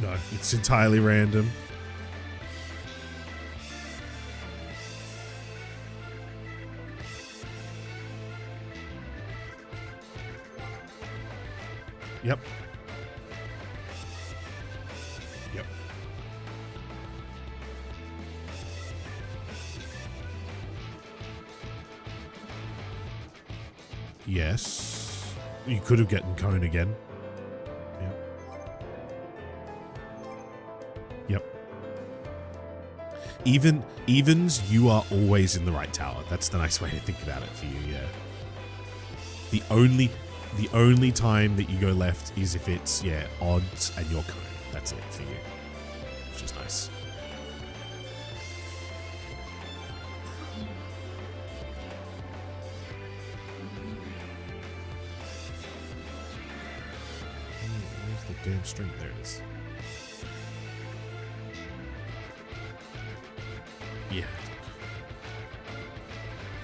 No, it's entirely random. Yep. Yep. Yes. You could have gotten cone again. Yep. Evens, you are always in the right tower. That's the nice way to think about it for you, yeah. The only time that you go left is if it's, yeah, odds and your cone. That's it for you. Which is nice. Where's the damn string? There it is. Yeah.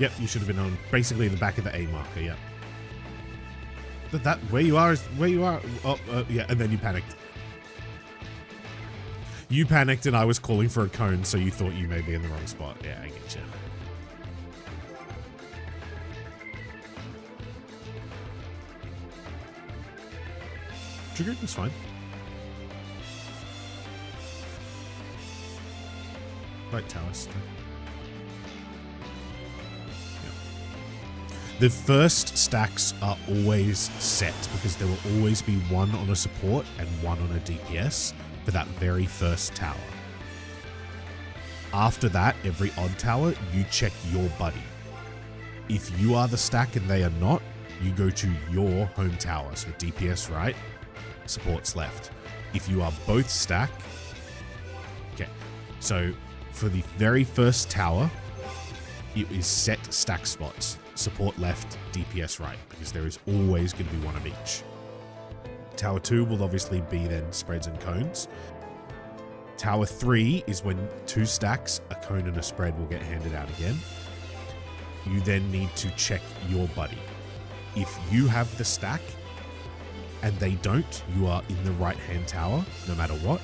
Yep, you should have been on basically the back of the A marker, yep. But that, where you are is where you are. Oh, yeah, and then you panicked. You panicked and I was calling for a cone, so you thought you may be in the wrong spot. Yeah, I get you. Triggered, it's fine. Right tower still. The first stacks are always set because there will always be one on a support and one on a DPS for that very first tower. After that, every odd tower, you check your buddy. If you are the stack and they are not, you go to your home tower. So DPS right, supports left. If you are both stack, okay. So for the very first tower, it is set stack spots. Support left, DPS right, because there is always going to be one of each. Tower 2 will obviously be then spreads and cones. Tower 3 is when 2 stacks, a cone and a spread will get handed out again. You then need to check your buddy. If you have the stack and they don't, you are in the right hand tower, no matter what.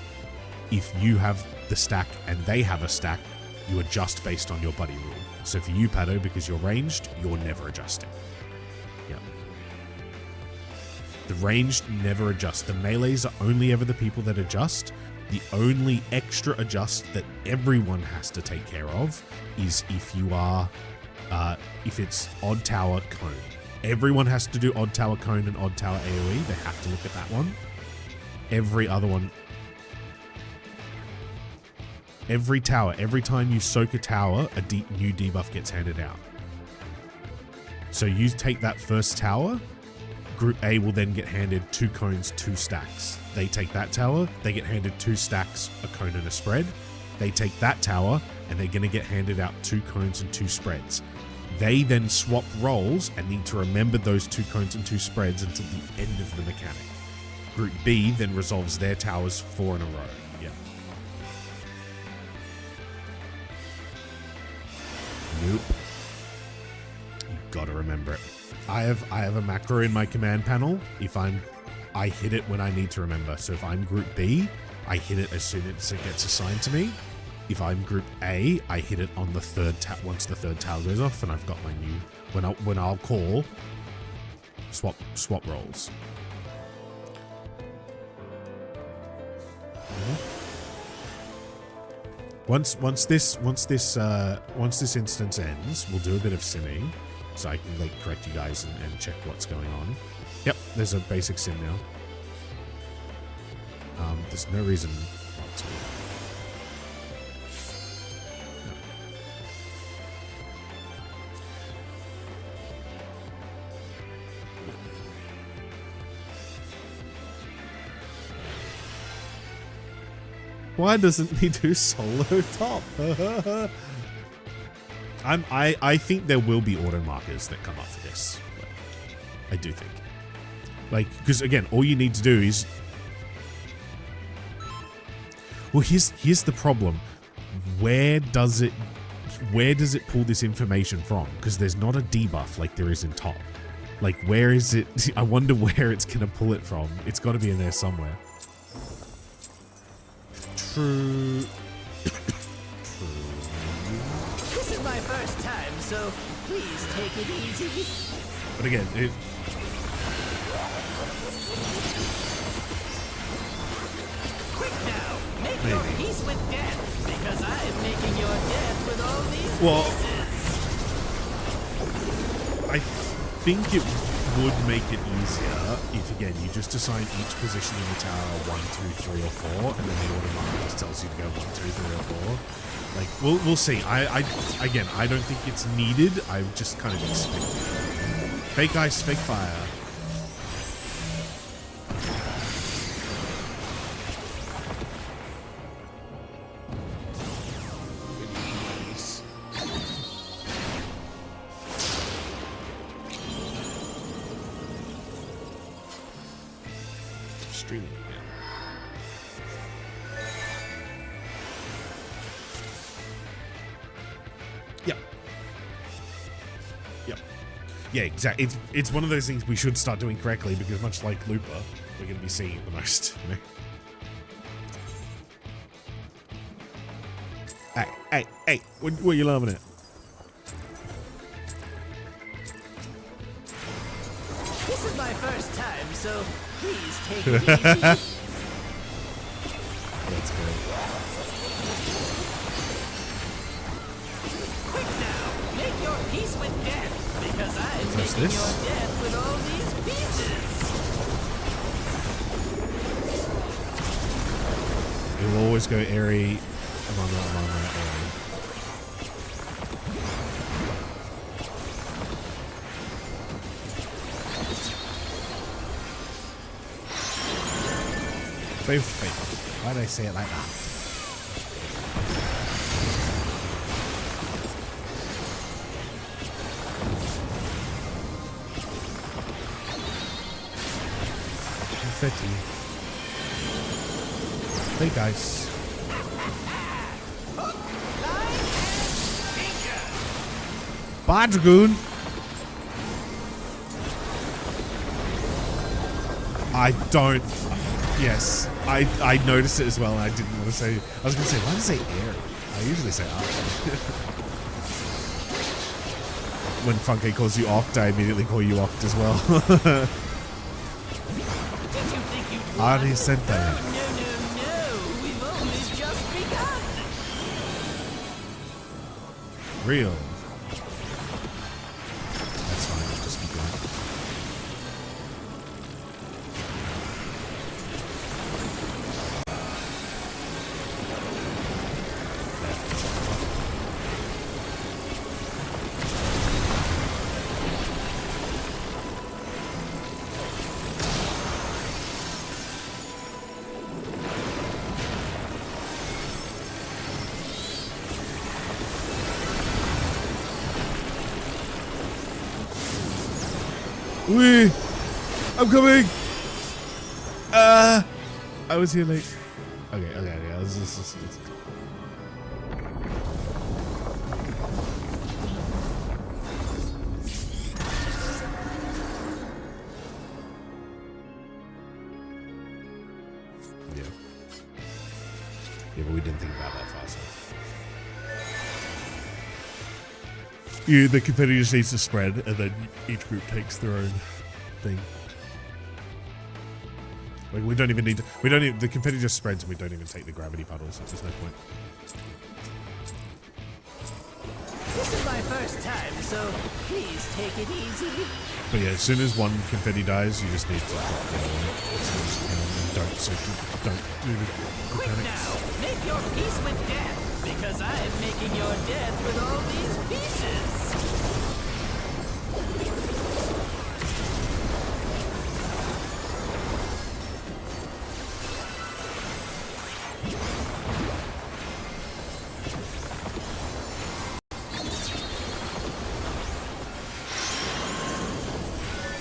If you have the stack and they have a stack, you adjust based on your buddy rule. So for you, Pato, because you're ranged, you're never adjusting. Yeah. The ranged never adjust. The melees are only ever the people that adjust. The only extra adjust that everyone has to take care of is if you are, if it's odd tower cone. Everyone has to do odd tower cone and odd tower AoE. They have to look at that one. Every other one. Every tower, every time you soak a tower, a new debuff gets handed out. So you take that first tower, Group A will then get handed 2 cones, 2 stacks. They take that tower, they get handed 2 stacks, a cone and a spread. They take that tower, and they're going to get handed out 2 cones and 2 spreads. They then swap roles and need to remember those 2 cones and 2 spreads until the end of the mechanic. Group B then resolves their towers 4 in a row. Yeah. Nope. You gotta remember it. I have a macro in my command panel. If I hit it when I need to remember. So if I'm Group B, I hit it as soon as it gets assigned to me. If I'm Group A, I hit it on the third once the third tower goes off, and I've got my new. When I'll call, swap roles. Once this instance ends, we'll do a bit of simming, so I can like correct you guys and check what's going on. Yep, there's a basic sim now. There's no reason not to. Why doesn't he do solo top? I think there will be auto markers that come up for this. I do think. Like, because again, all you need to do is. Well, here's the problem. Where does it pull this information from? Because there's not a debuff like there is in top. Like, where is it? I wonder where it's gonna pull it from. It's got to be in there somewhere. True. This is my first time, so please take it easy. But again, Quick now, make your peace with death, because I am making your death with all these pieces. I think it would make it easier if, again, you just assign each position in the tower 1, 2, 3, or 4, and then the automatic just tells you to go 1, 2, 3, or 4. Like, we'll see. Again, I don't think it's needed. I just kind of expect it. Fake ice, fake fire. Streaming again. Yep. Yep. Yeah, exactly. It's one of those things we should start doing correctly because much like Looper, we're going to be seeing it the most. You know? Hey, what are you laughing at? This is my first time, so please take it easy. That's good. Quick now, make your peace with death, because I am making your death with all these pieces. It will always go airy. I'm on that airy. Wait. Why did I say it like that? Confetti. Hey guys. Bye, Dragoon. I don't. Yes, I noticed it as well, and I didn't want to say. I was going to say, why did I say airy? I usually say Arctic. When Funke calls you Oct, I immediately call you Oct as well. I already said that. No, we've only just begun. Real. That's fine, I'll just keep going. Wee! I'm coming! I was here late. Okay. Let's. Yeah, but we didn't think about that fast enough. Yeah, the confetti just needs to spread, and then each group takes their own thing. Like we don't even need to. We don't even. The confetti just spreads, and we don't even take the gravity puddles. So there's no point. This is my first time, so please take it easy. But yeah, as soon as one confetti dies, you just need to drop the other one as soon as you can, and don't do the Quick now, make your peace with death, because I am making your death with all these pieces.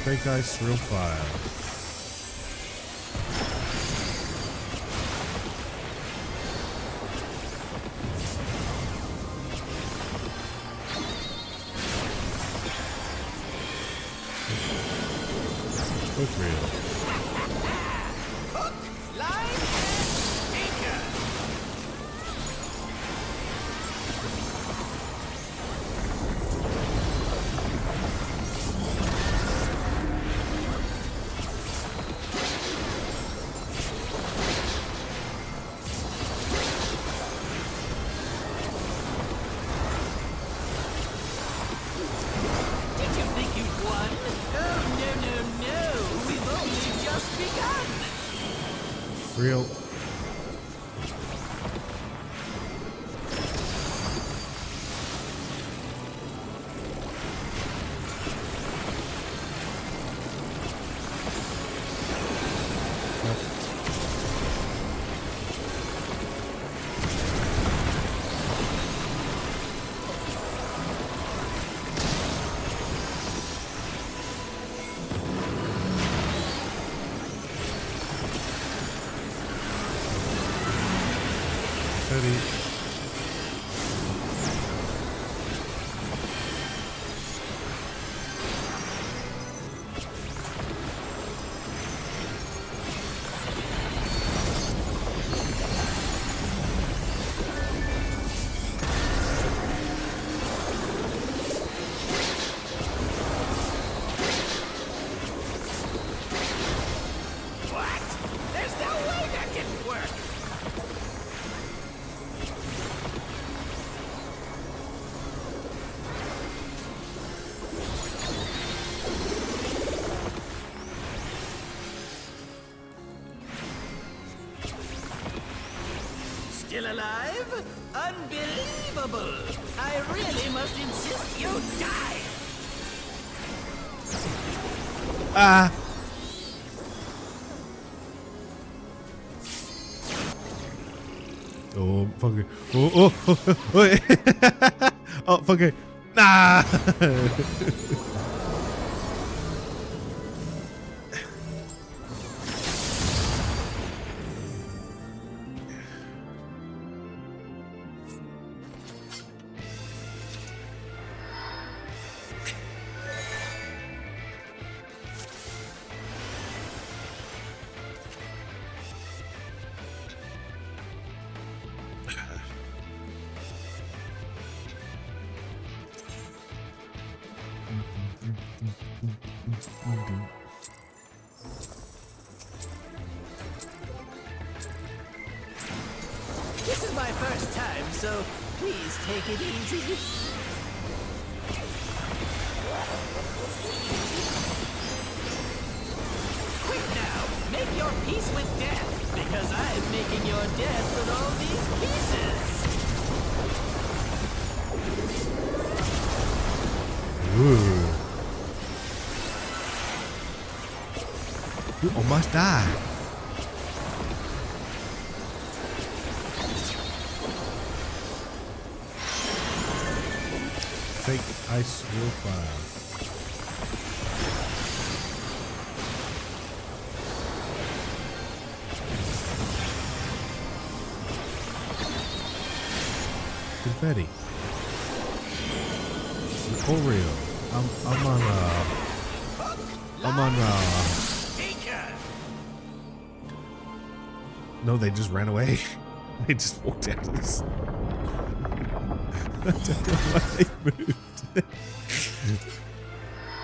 Fake ice, real fire. Look real. Hook, line, and anchor. Ready. What? There's no way that didn't work! Still alive? Unbelievable! I really must insist you die! Ah! Oh, fuck it. Oh, oh, oh, oh, oh, fuck it. Nah! This is my first time, so please take it easy. Quick now, make your peace with death, because I'm making your death with all these pieces. Ooh. You almost died. Fake ice wolf. Confetti. For real. I'm on No, they just ran away. They just walked out of this. I don't know why they moved.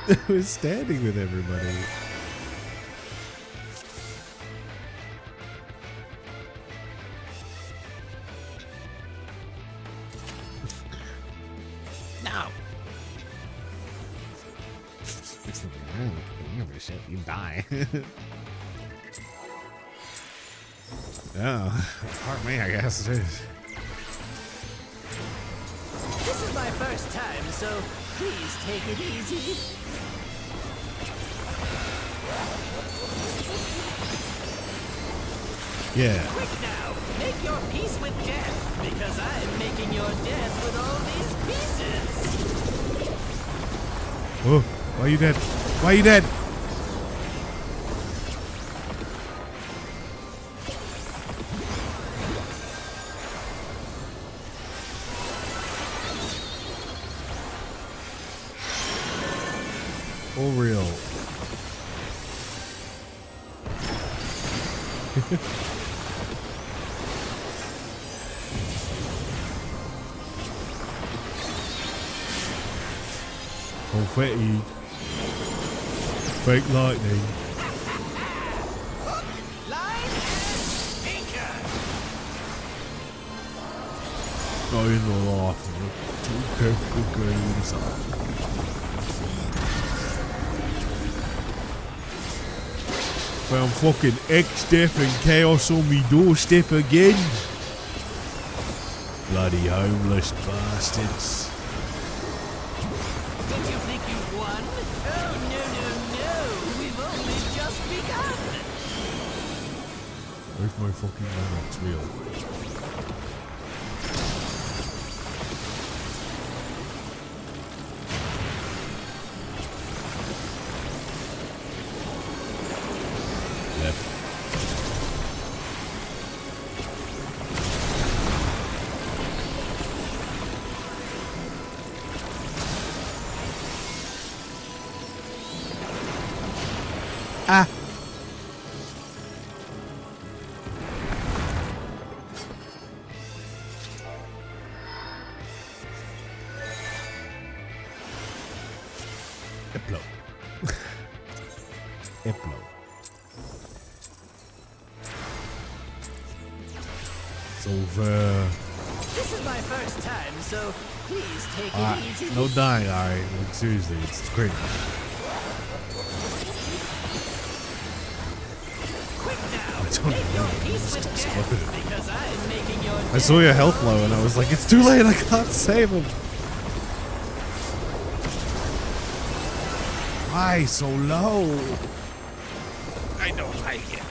They were standing with everybody. Now, It's the round. You never shit. You die. Oh, pardon me, I guess it is. this is my first time, so please take it easy. Yeah. Quick now, make your peace with death, because I'm making your death with all these pieces. Oh, why are you dead? Why are you dead? For real. Confetti. Fake lightning. Line and sinker. Not in the life. Kefka games. Found fucking X-Death and Chaos on me doorstep again. Bloody homeless bastards. Did you think you won? Oh, no, no, no. We've only just begun. Where's my fucking Manox wheel? Left. Ah. Eplo. Eplo. It's over. This is my first time, so please take it easy. No dying, alright. Like, seriously, it's great. Quick now, I don't make know. your peace with Just death, exploded. because I'm making your I saw your health low and I was like, it's too late, I can't save him. Why so low? I don't like it.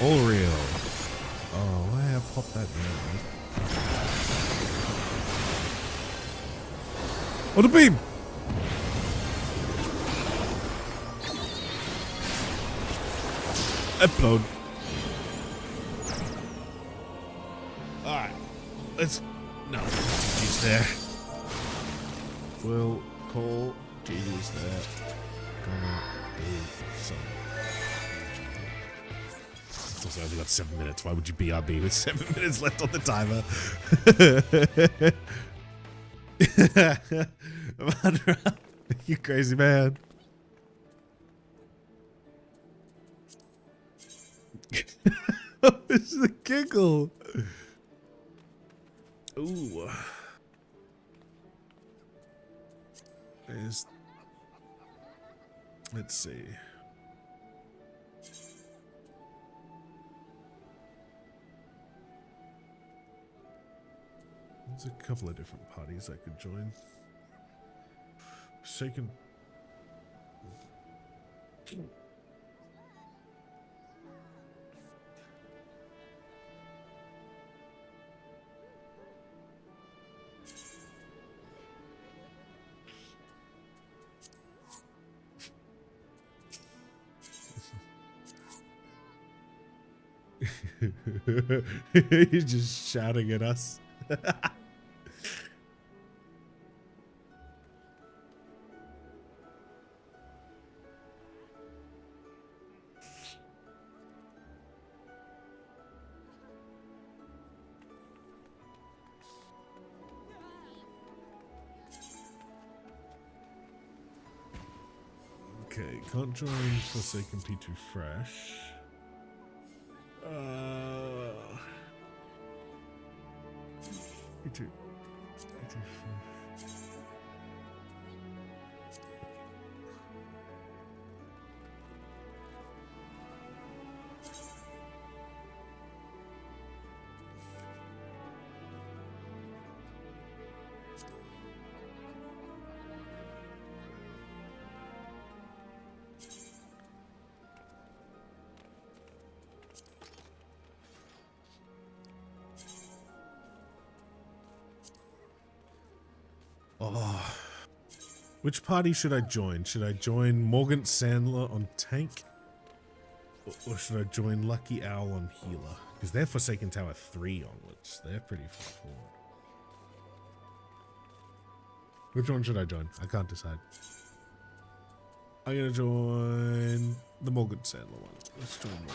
All real. Oh, why I popped that down? Oh, the beam! Upload. Alright. Let's... No, GG's there. We'll call GG's there. Gonna do some. Also, I've got 7 minutes. Why would you BRB with 7 minutes left on the timer? You crazy man. It's the giggle. Ooh. Let's see. There's a couple of different parties I could join. Shaken. He's just shouting at us. Okay, can't join Forsaken P2 Fresh. P2 Fresh. Oh. Which party should I join? Should I join Morgan Sandler on tank? Or should I join Lucky Owl on healer? Because they're Forsaken Tower 3 onwards. They're pretty far forward. Which one should I join? I can't decide. I'm going to join the Morgan Sandler one. Let's join Morgan.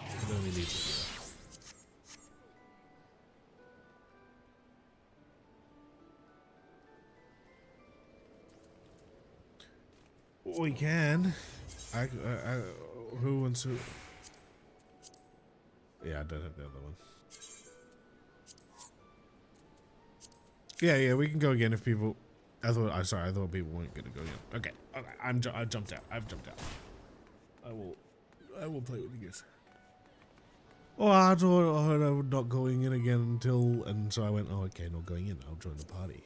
It only needs a healer. We can. Who wants to? Yeah, I don't have the other one. Yeah, we can go again if people. I thought people weren't gonna go again. Okay, I jumped out. I've jumped out. I will play with you guys. Oh, I thought I was not going in again until, and so I went. Oh, okay, not going in. I'll join the party.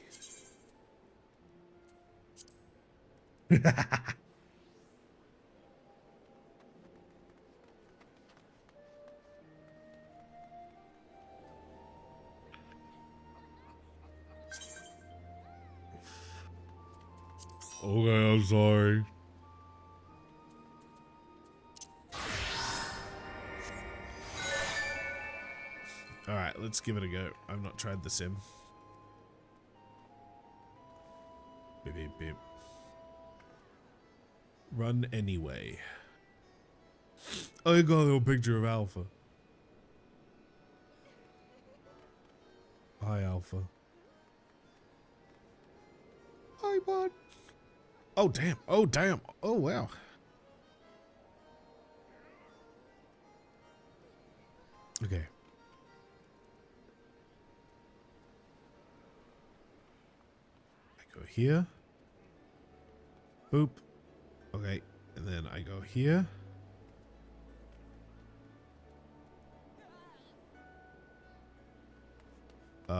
Okay, I'm sorry. Alright, Alright, let's give it a go. I've not tried the sim. Beep, beep, beep. Run anyway. Oh, you got a little picture of Alpha. Hi, Alpha. Hi, bud. Oh, damn. Oh, damn. Oh, wow. Okay. I go here. Boop. Okay. And then I go here.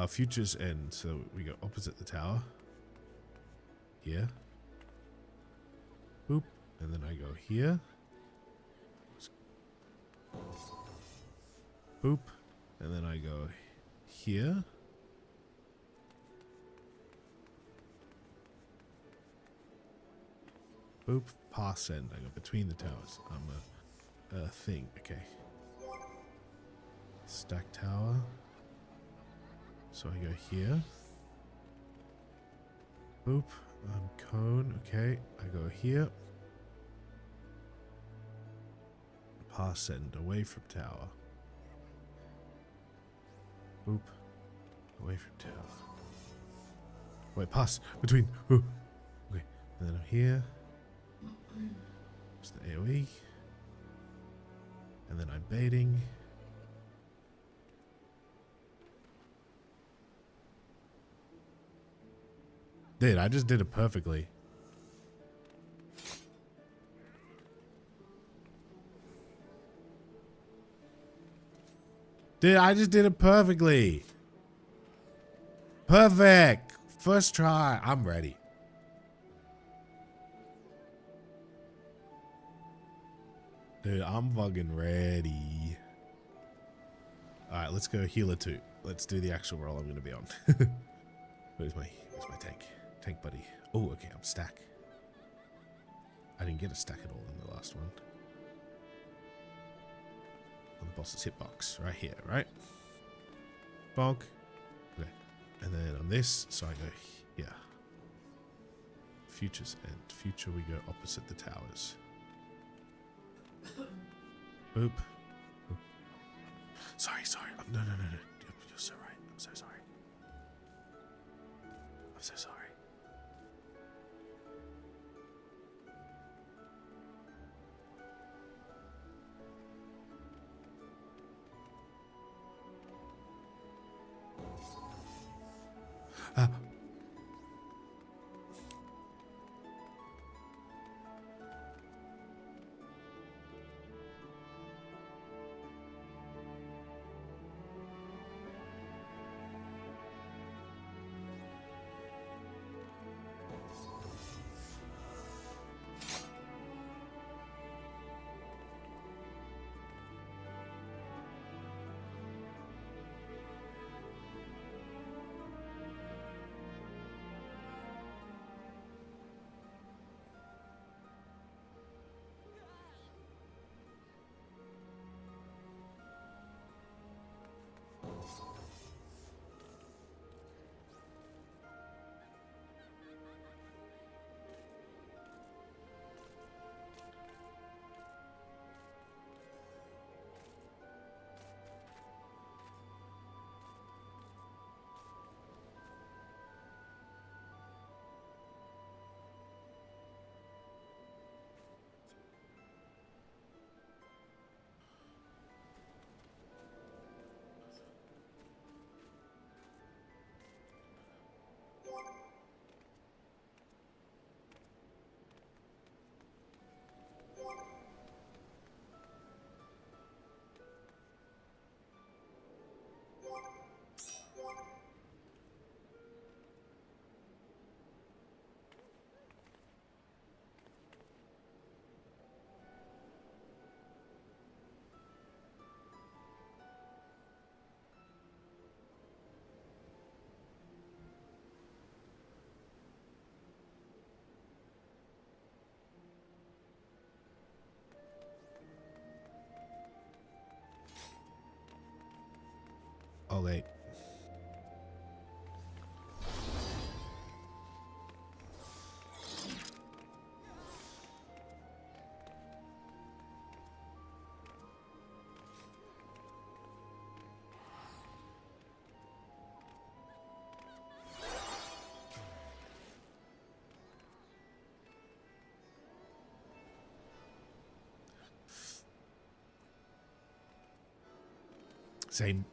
Futures end. So we go opposite the tower. Here. Boop. And then I go here. Boop. And then I go here. Boop. Pass end. I go between the towers. I'm a thing. Okay. Stack tower. So I go here. Boop. Cone. Okay. I go here. Pass end away from tower. Boop. Away from tower. Wait, pass between. Ooh. Okay. And then I'm here. It's the AoE. And then I'm baiting. Dude, I just did it perfectly. Dude, I just did it perfectly. Perfect. First try. I'm ready. Dude, I'm fucking ready. Alright, let's go healer 2. Let's do the actual role I'm going to be on. Where's my tank? Tank buddy. Oh, okay, I'm stack. I didn't get a stack at all in the last one. On the boss's hitbox. Right here, right? Bonk. Okay. And then on this, so I go here. Futures end. Future, we go opposite the towers. Boop. Boop. Sorry. No. You're so right. I'm so sorry. I'm so sorry. Okay. Same.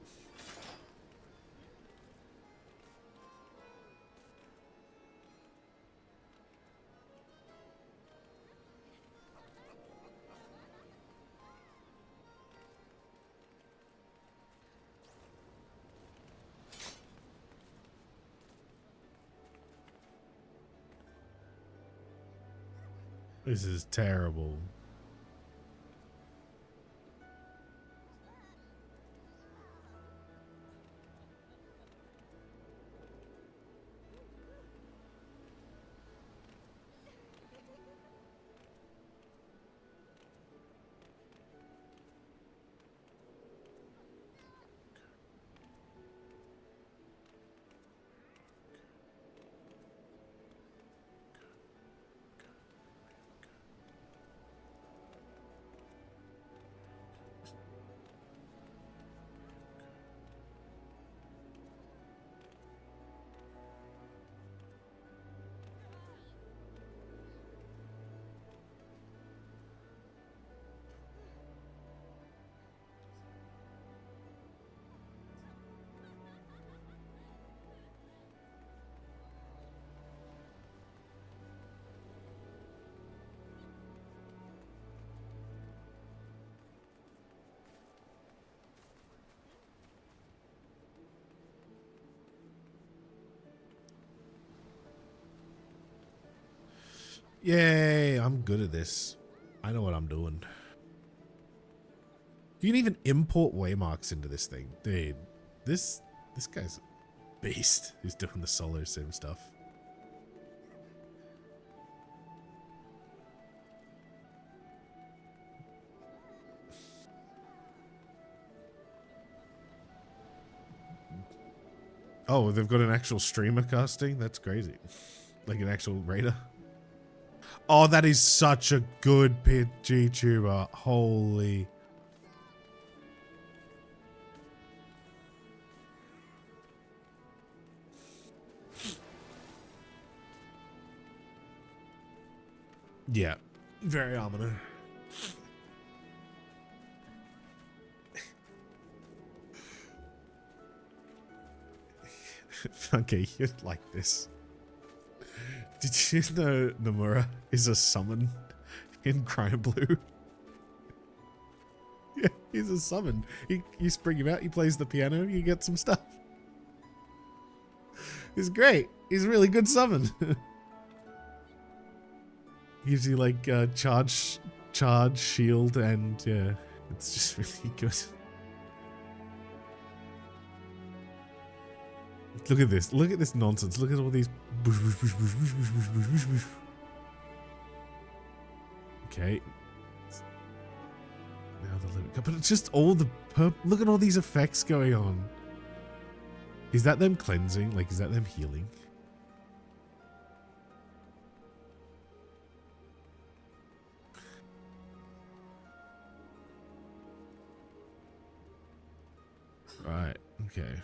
This is terrible. Yay, I'm good at this. I know what I'm doing. You can even import waymarks into this thing. Dude, this guy's a beast who's doing the solo sim stuff. Oh, they've got an actual streamer casting? That's crazy. Like an actual raider. Oh, that is such a good PG tuber. Holy. Yeah. Very ominous. Okay, you'd like this. Did you know Nomura is a summon in Crime Blue? Yeah, he's a summon. You spring him out, he plays the piano, you get some stuff. He's great. He's a really good summon. Gives you like charge, shield, and yeah, it's just really good. Look at this. Look at this nonsense. Look at all these. Okay. Now the limit. But it's just all the look at all these effects going on. Is that them cleansing? Like, is that them healing? Right. Okay.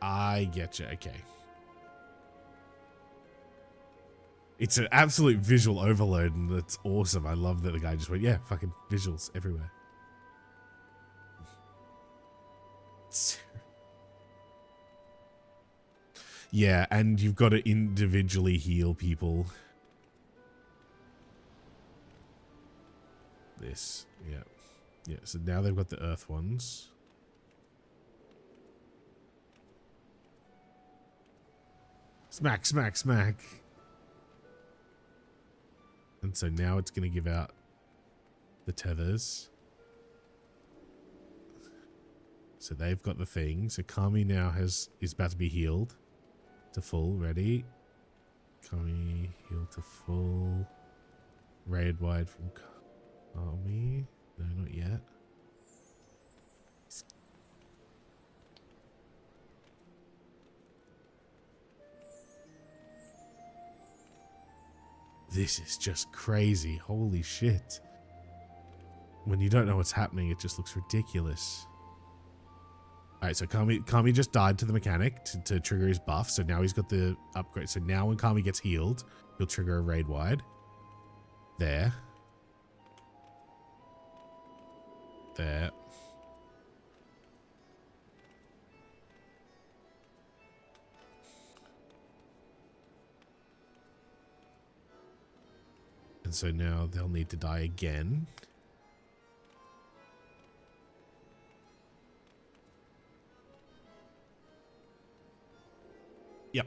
I get you. Okay. It's an absolute visual overload, and that's awesome. I love that the guy just went, yeah, fucking visuals everywhere. Yeah, and you've got to individually heal people. This, yeah. Yeah, so now they've got the earth ones. Smack, smack, smack. And so now it's going to give out the tethers. So they've got the thing. So Kami now is about to be healed to full. Ready? Kami healed to full. Raid wide from Kami. No, not yet. This is just crazy. Holy shit. When you don't know what's happening, it just looks ridiculous. Alright, so Kami just died to the mechanic to trigger his buff. So now he's got the upgrade. So now when Kami gets healed, he'll trigger a raid wide. There. There. And so now they'll need to die again. Yep.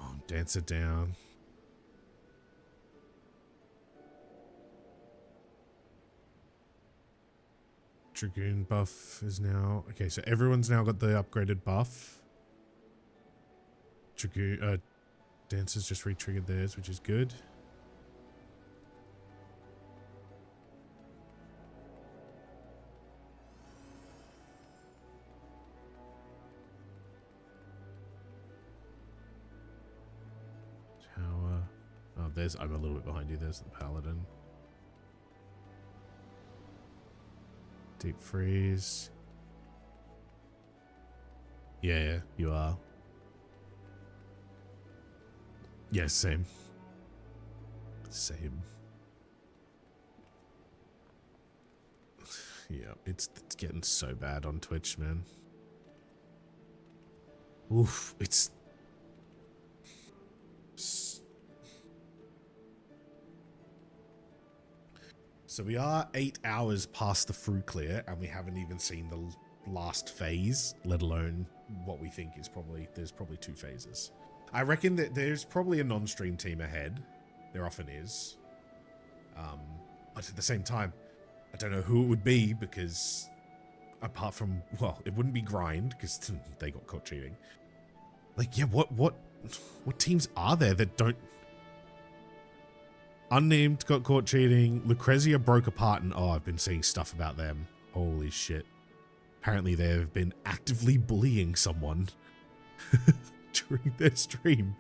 Oh, dance it down. Dragoon buff is now... Okay, so everyone's now got the upgraded buff. Dragoon... Dancers just re-triggered theirs, which is good. Tower... Oh, there's... I'm a little bit behind you. There's the Paladin. Deep freeze. Yeah, you are. Yeah, same. Same. Yeah, it's getting so bad on Twitch, man. Oof, it's... So we are 8 hours past the fruit clear, and we haven't even seen the last phase, let alone what we think is probably... There's probably 2 phases. I reckon that there's probably a non-stream team ahead. There often is. But at the same time, I don't know who it would be, because apart from... Well, it wouldn't be Grind, because they got caught cheating. Like, yeah, what teams are there that don't... Unnamed got caught cheating. Lucrezia broke apart, and oh, I've been seeing stuff about them. Holy shit. Apparently they've been actively bullying someone during their stream.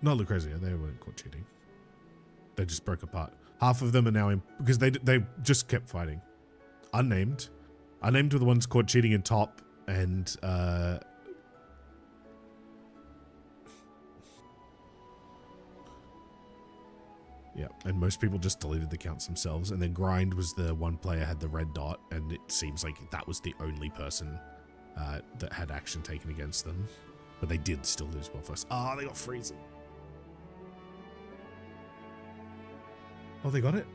Not Lucrezia, they weren't caught cheating. They just broke apart. Half of them are now in, because they just kept fighting. Unnamed were the ones caught cheating in top, and yeah, and most people just deleted the accounts themselves. And then Grind was the one player had the red dot, and it seems like that was the only person that had action taken against them. But they did still lose well first. Ah, oh, they got freezing. Oh, they got it?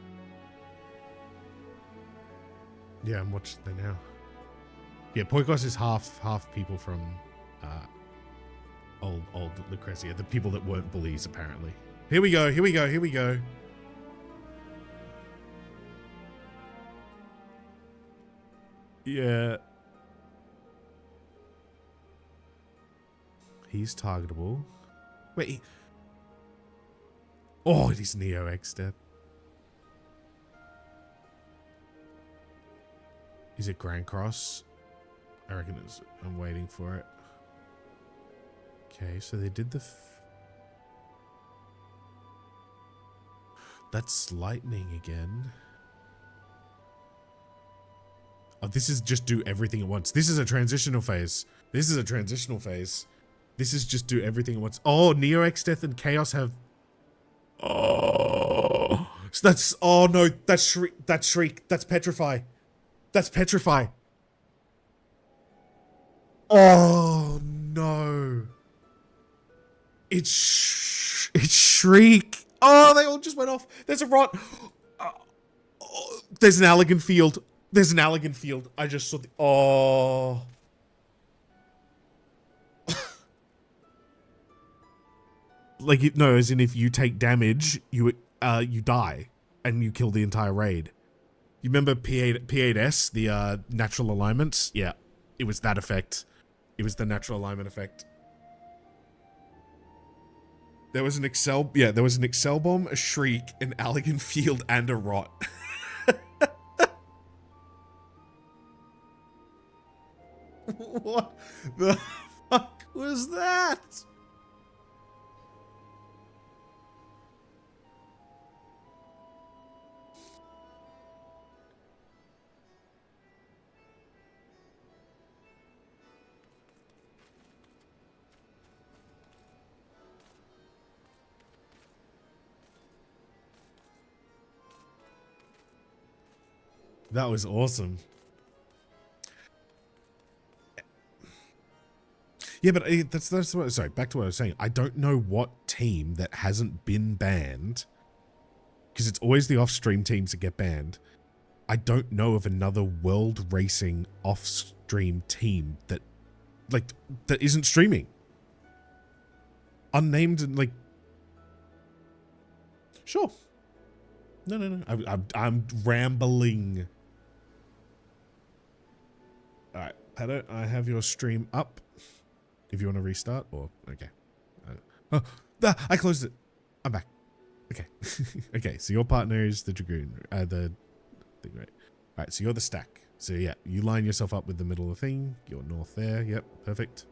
Yeah, I'm watching that now. Yeah, Poikos is half people from old Lucrezia, the people that weren't bullies, apparently. Here we go, here we go, here we go. Yeah. He's targetable. Wait. Oh, it is Neo X Death. Is it Grand Cross? I reckon it's... I'm waiting for it. Okay, so they did the... That's lightning again. Oh, this is just do everything at once. This is a transitional phase. This is a transitional phase. This is just do everything at once. Oh, Neo X Death and Chaos have... Oh. So that's... Oh, no. That's Shriek. That's Shriek. That's Petrify. That's Petrify. Oh, no. It's Shriek. Oh, they all just went off. There's a rot. Oh, There's an Allegan field. There's an Allegan field. I just saw the... Oh. Like, no, as in if you take damage, you die. And you kill the entire raid. You remember P8S, the natural alignments? Yeah, it was that effect. It was the natural alignment effect. There was an Excel... Yeah, there was an Excel bomb, a shriek, an Allegan field, and a rot. What the fuck was that? That was awesome. Yeah, but that's what. Sorry, back to what I was saying. I don't know what team that hasn't been banned, because it's always the off-stream teams that get banned. I don't know of another World Racing off-stream team that, like, that isn't streaming. Unnamed and like. Sure. No. I'm rambling. All right, Pato, I have your stream up. If you want to restart, or okay. I closed it. I'm back. Okay. Okay, so your partner is the Dragoon, the thing, right? All right, so you're the stack. So yeah, you line yourself up with the middle of the thing. You're north there. Yep, perfect.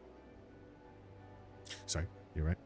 Sorry, you're right.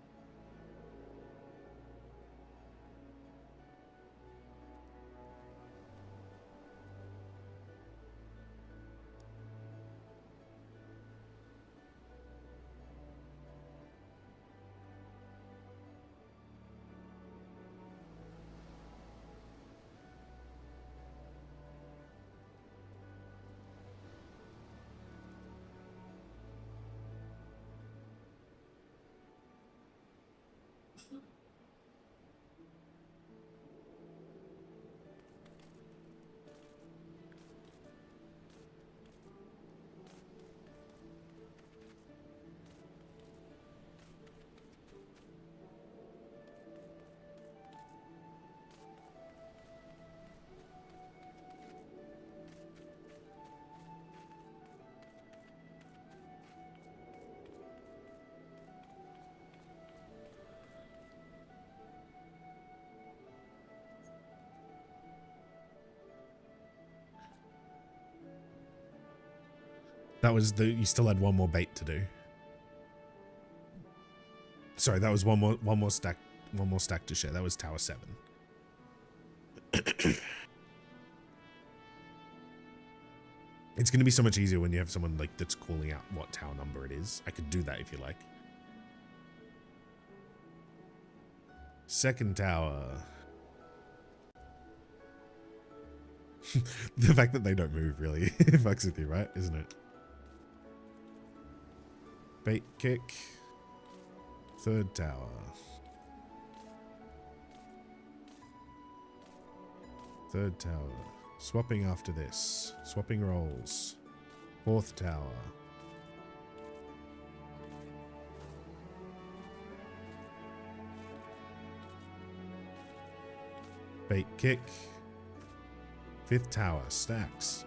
That was the, you still had one more bait to do. Sorry, that was one more stack to share. That was Tower 7. It's going to be so much easier when you have someone like that's calling out what tower number it is. I could do that if you like. Second tower. The fact that they don't move really fucks with you, right? Isn't it? Bait kick. Third tower. Third tower. Swapping after this. Swapping rolls. Fourth tower. Bait kick. Fifth tower. Stacks.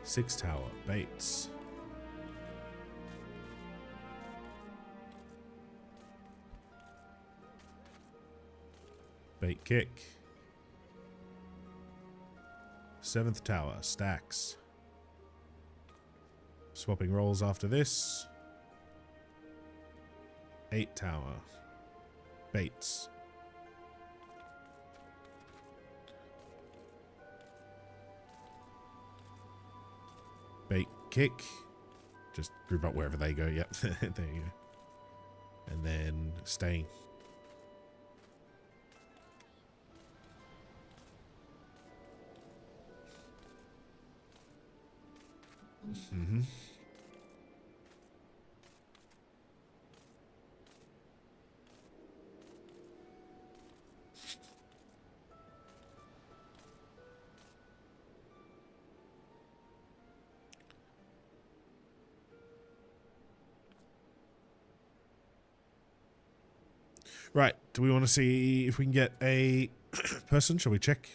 Sixth tower. Baits. Bait kick. Seventh tower. Stacks. Swapping rolls after this. Eighth tower. Baits. Bait kick. Just group up wherever they go. Yep. There you go. And then staying. Mm-hmm. Right. Do we want to see if we can get a person? Shall we check?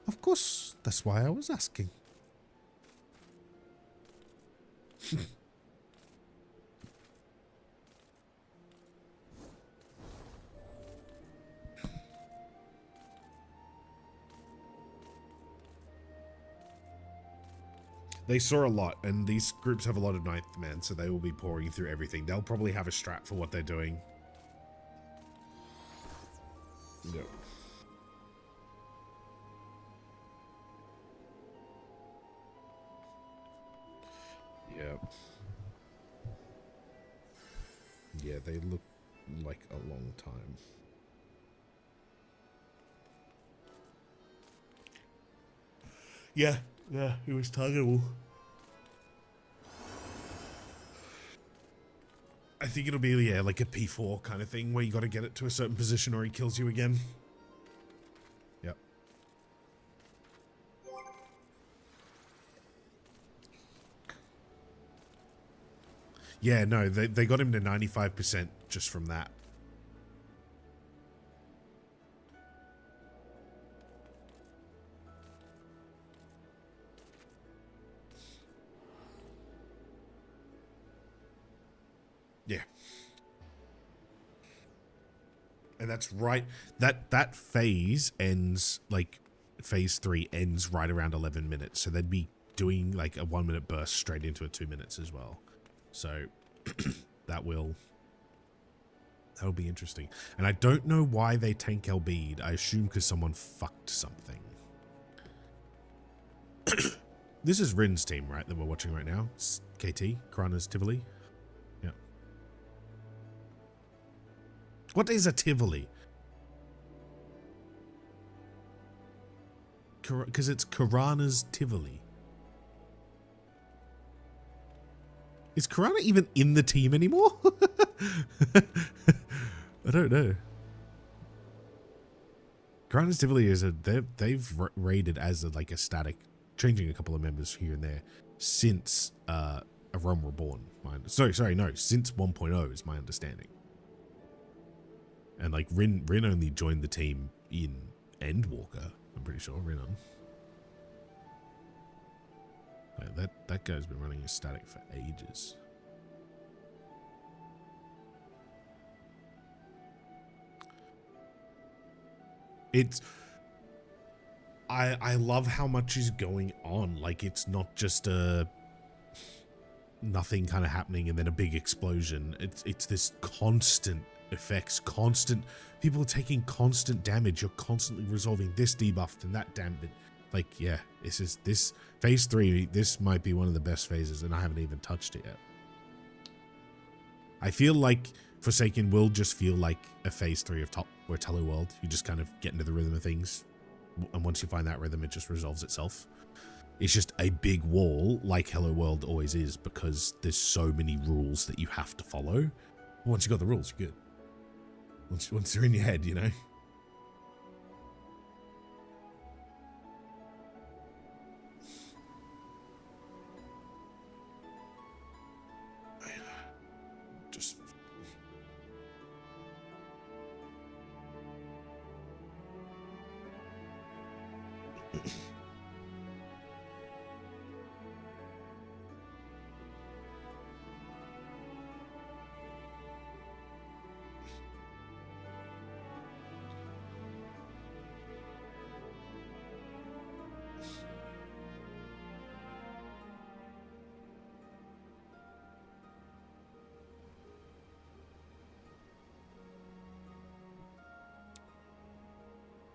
Of course. That's why I was asking. They saw a lot, and these groups have a lot of ninth men, so they will be pouring through everything. They'll probably have a strat for what they're doing. Yep. Yep. Yeah, they look like a long time. Yeah, it was targetable. I think it'll be, yeah, like a P4 kind of thing where you got to get it to a certain position or he kills you again. Yep. Yeah, no, they got him to 95% just from that. Yeah. And that's right. That phase ends, like, phase 3 ends right around 11 minutes. So they'd be doing, like, a 1 minute burst straight into a 2 minutes as well. So that'll be interesting. And I don't know why they tank Albeed. I assume because someone fucked something. This is Rin's team, right, that we're watching right now? It's KT, Karana's Tivoli. Yeah. What is a Tivoli? Because it's Karana's Tivoli. Is Karana even in the team anymore? I don't know. Karana's Tivoli is they've raided as like a static, changing a couple of members here and there since A Realm Reborn. Sorry, no, since 1.0 is my understanding. And like Rin only joined the team in Endwalker, I'm pretty sure, Rin. That guy's been running a static for ages. I love how much is going on. Like, it's not just nothing kind of happening and then a big explosion. It's this constant effects, constant people are taking constant damage. You're constantly resolving this debuff and that damage. Like, yeah, this phase 3, this might be one of the best phases, and I haven't even touched it yet. I feel like Forsaken will just feel like a phase 3 of Hello World. You just kind of get into the rhythm of things, and once you find that rhythm, it just resolves itself. It's just a big wall, like Hello World always is, because there's so many rules that you have to follow. Once you got the rules, you're good. Once they're in your head, you know. Just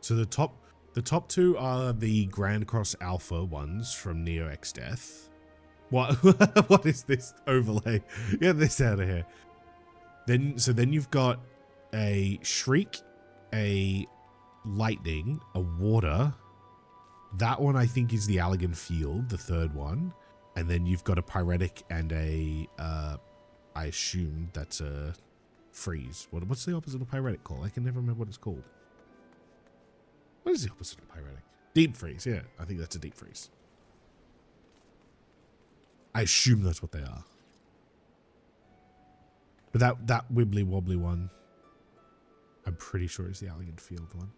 so the top two are the Grand Cross Alpha ones from Neo X Death. What what is this overlay? Get this out of here. Then you've got a Shriek, a Lightning, a Water. That one I think is the Allegan Field, the third one. And then you've got a Pyretic and a I assume that's a Freeze. What's the opposite of Pyretic called? I can never remember what it's called. What is the opposite of Pyretic? Deep Freeze, yeah. I think that's a Deep Freeze. I assume that's what they are. But that wibbly wobbly one, I'm pretty sure is the Elegant Field one.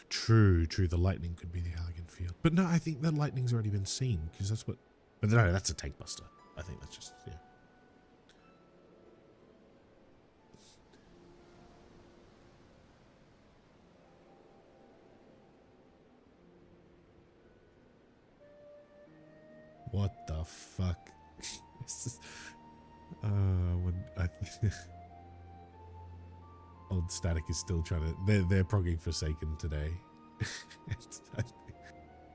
True. The lightning could be the Elegant Field. But no, I think the lightning's already been seen because that's what. But no, that's a tank buster. I think that's just, yeah. What the fuck? Old Static is still trying to. They're progging Forsaken today.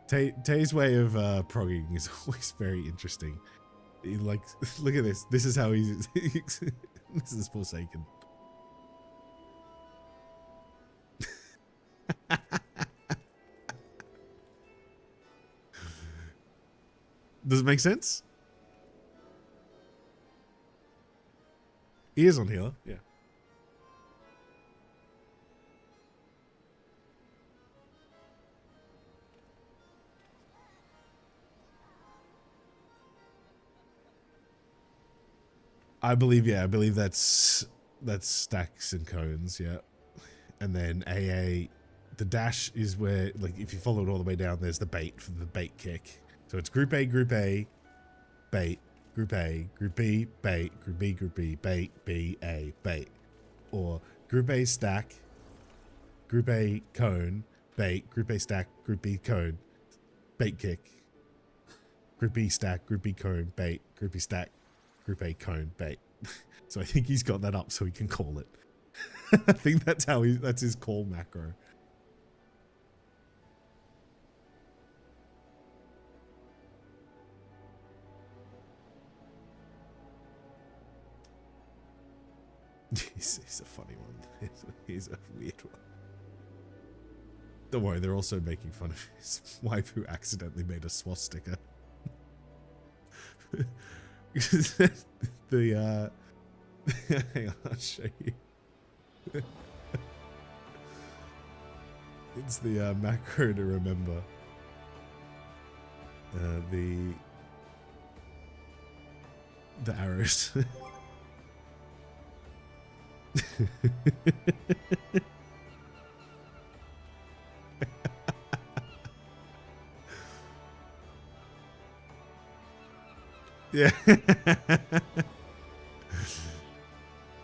Tay's way of progging is always very interesting. He like, look at this. This is how he's. This is Forsaken. Does it make sense? He is on healer, yeah. I believe that's stacks and cones, yeah. And then AA, the dash is where, like, if you follow it all the way down, there's the bait for the bait kick. So it's Group A, bait, Group A, Group B, bait, Group B, bait, B, A, bait. Or Group A stack, Group A cone, bait, Group A stack, Group B cone, bait kick. Group B stack, Group B cone, bait, Group B stack, Group A cone, bait. So I think he's got that up so he can call it. I think that's his call macro. He's a funny one. He's a weird one. Don't worry, they're also making fun of his wife who accidentally made a swastika. The hang on, I'll show you. It's the macro to remember. The arrows. Yeah.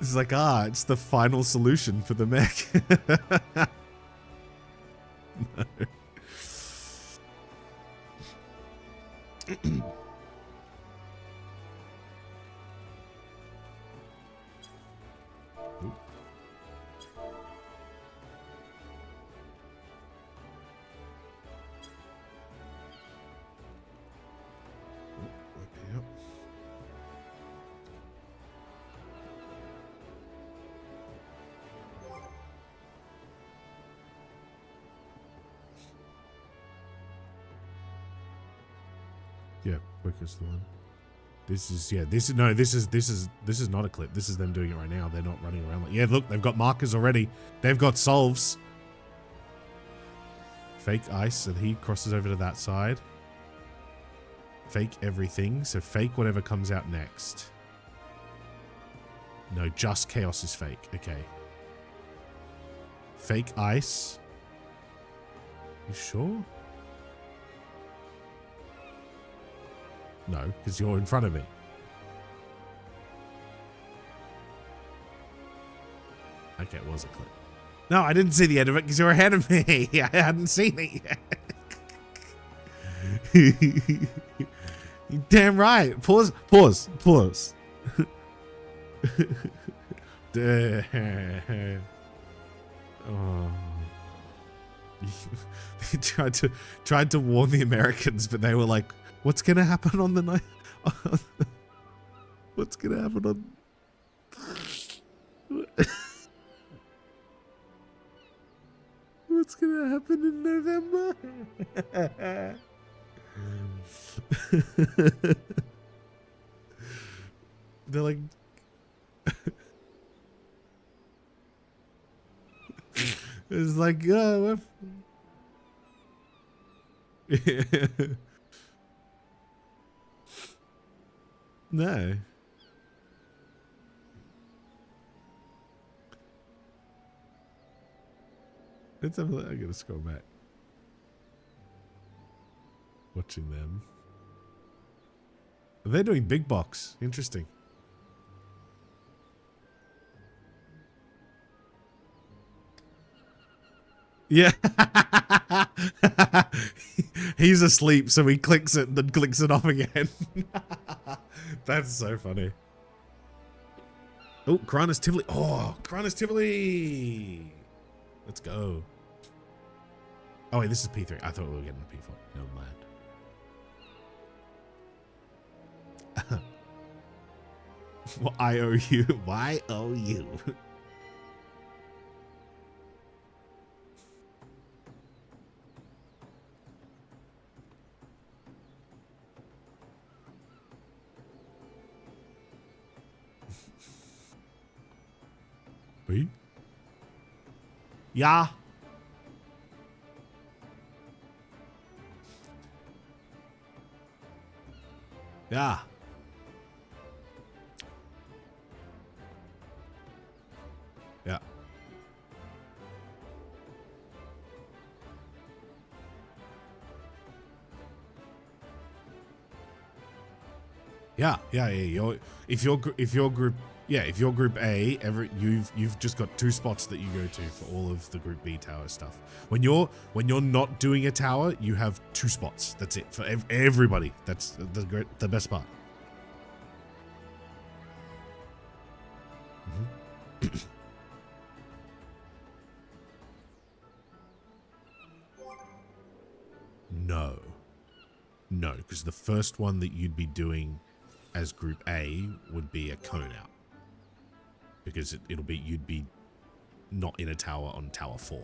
It's like, it's the final solution for the mech. No. Yeah, quick is the one. This is this is not a clip. This is them doing it right now. They're not running around like, yeah, look, they've got markers already. They've got solves. Fake ice, and he crosses over to that side. Fake everything. So fake whatever comes out next. No, just chaos is fake. Okay. Fake ice. You sure? No, because you're in front of me. Okay, it was a clip. No, I didn't see the end of it because you're ahead of me. I hadn't seen it yet. You're damn right. Pause. Oh. They tried to warn the Americans, but they were like, what's gonna happen on the night? What's gonna happen on? What's gonna happen in November? They're like, it's like, yeah. No. Let's have a look. I gotta scroll back. Watching them. They're doing big box. Interesting. Yeah. He's asleep, so he clicks it and then clicks it off again. That's so funny. Oh, Kranus Tivoli. Oh, Kranus Tivoli. Let's go. Oh, wait, this is P3. I thought we were getting a P4. Never mind. Well, I owe you. Why owe you? Yeah. Yeah. Yeah. Yeah. If your group A, you've just got 2 spots that you go to for all of the group B tower stuff. When you're not doing a tower, you have 2 spots. That's it for everybody. That's the best part. No, because the first one that you'd be doing as Group A would be a cone out, because you'd be not in a tower on Tower 4.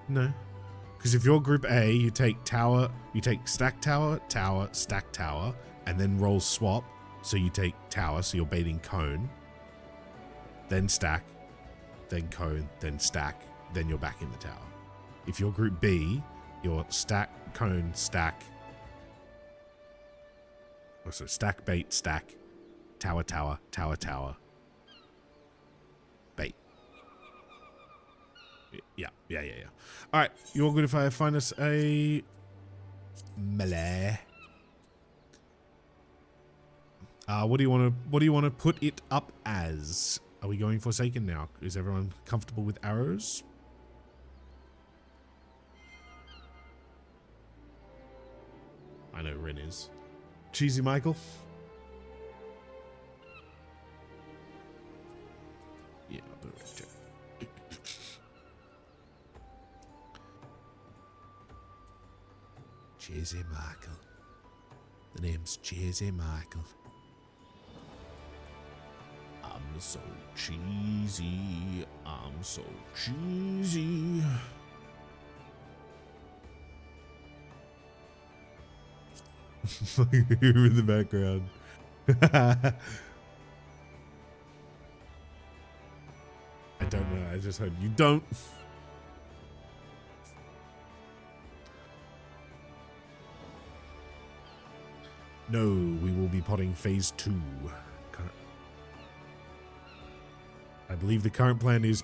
No, because if you're Group A, you take stack tower, stack tower, and then roll swap. So you take tower, so you're baiting cone, then stack, then cone, then stack, then you're back in the tower. If you're Group B, you're stack, cone, stack. Also stack, bait, stack, tower, tower, tower, tower, bait. Yeah. All right, you all good if I find us a melee? What do you want to put it up as? Are we going Forsaken now? Is everyone comfortable with arrows? I know Rin is. Cheesy Michael? Yeah, I'll do it. Cheesy Michael. The name's Cheesy Michael. I'm so cheesy. I'm so cheesy. You're in the background. I don't know. I just heard you don't. No, we will be potting phase 2. I believe the current plan is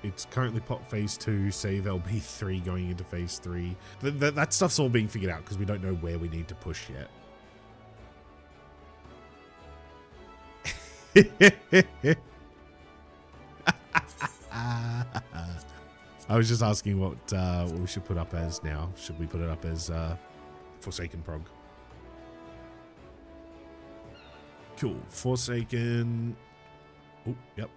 it's currently pot phase 2, save LB 3 going into phase 3. That stuff's all being figured out because we don't know where we need to push yet. I was just asking what we should put up as now. Should we put it up as Forsaken Prog? Cool. Forsaken. Oh, yep.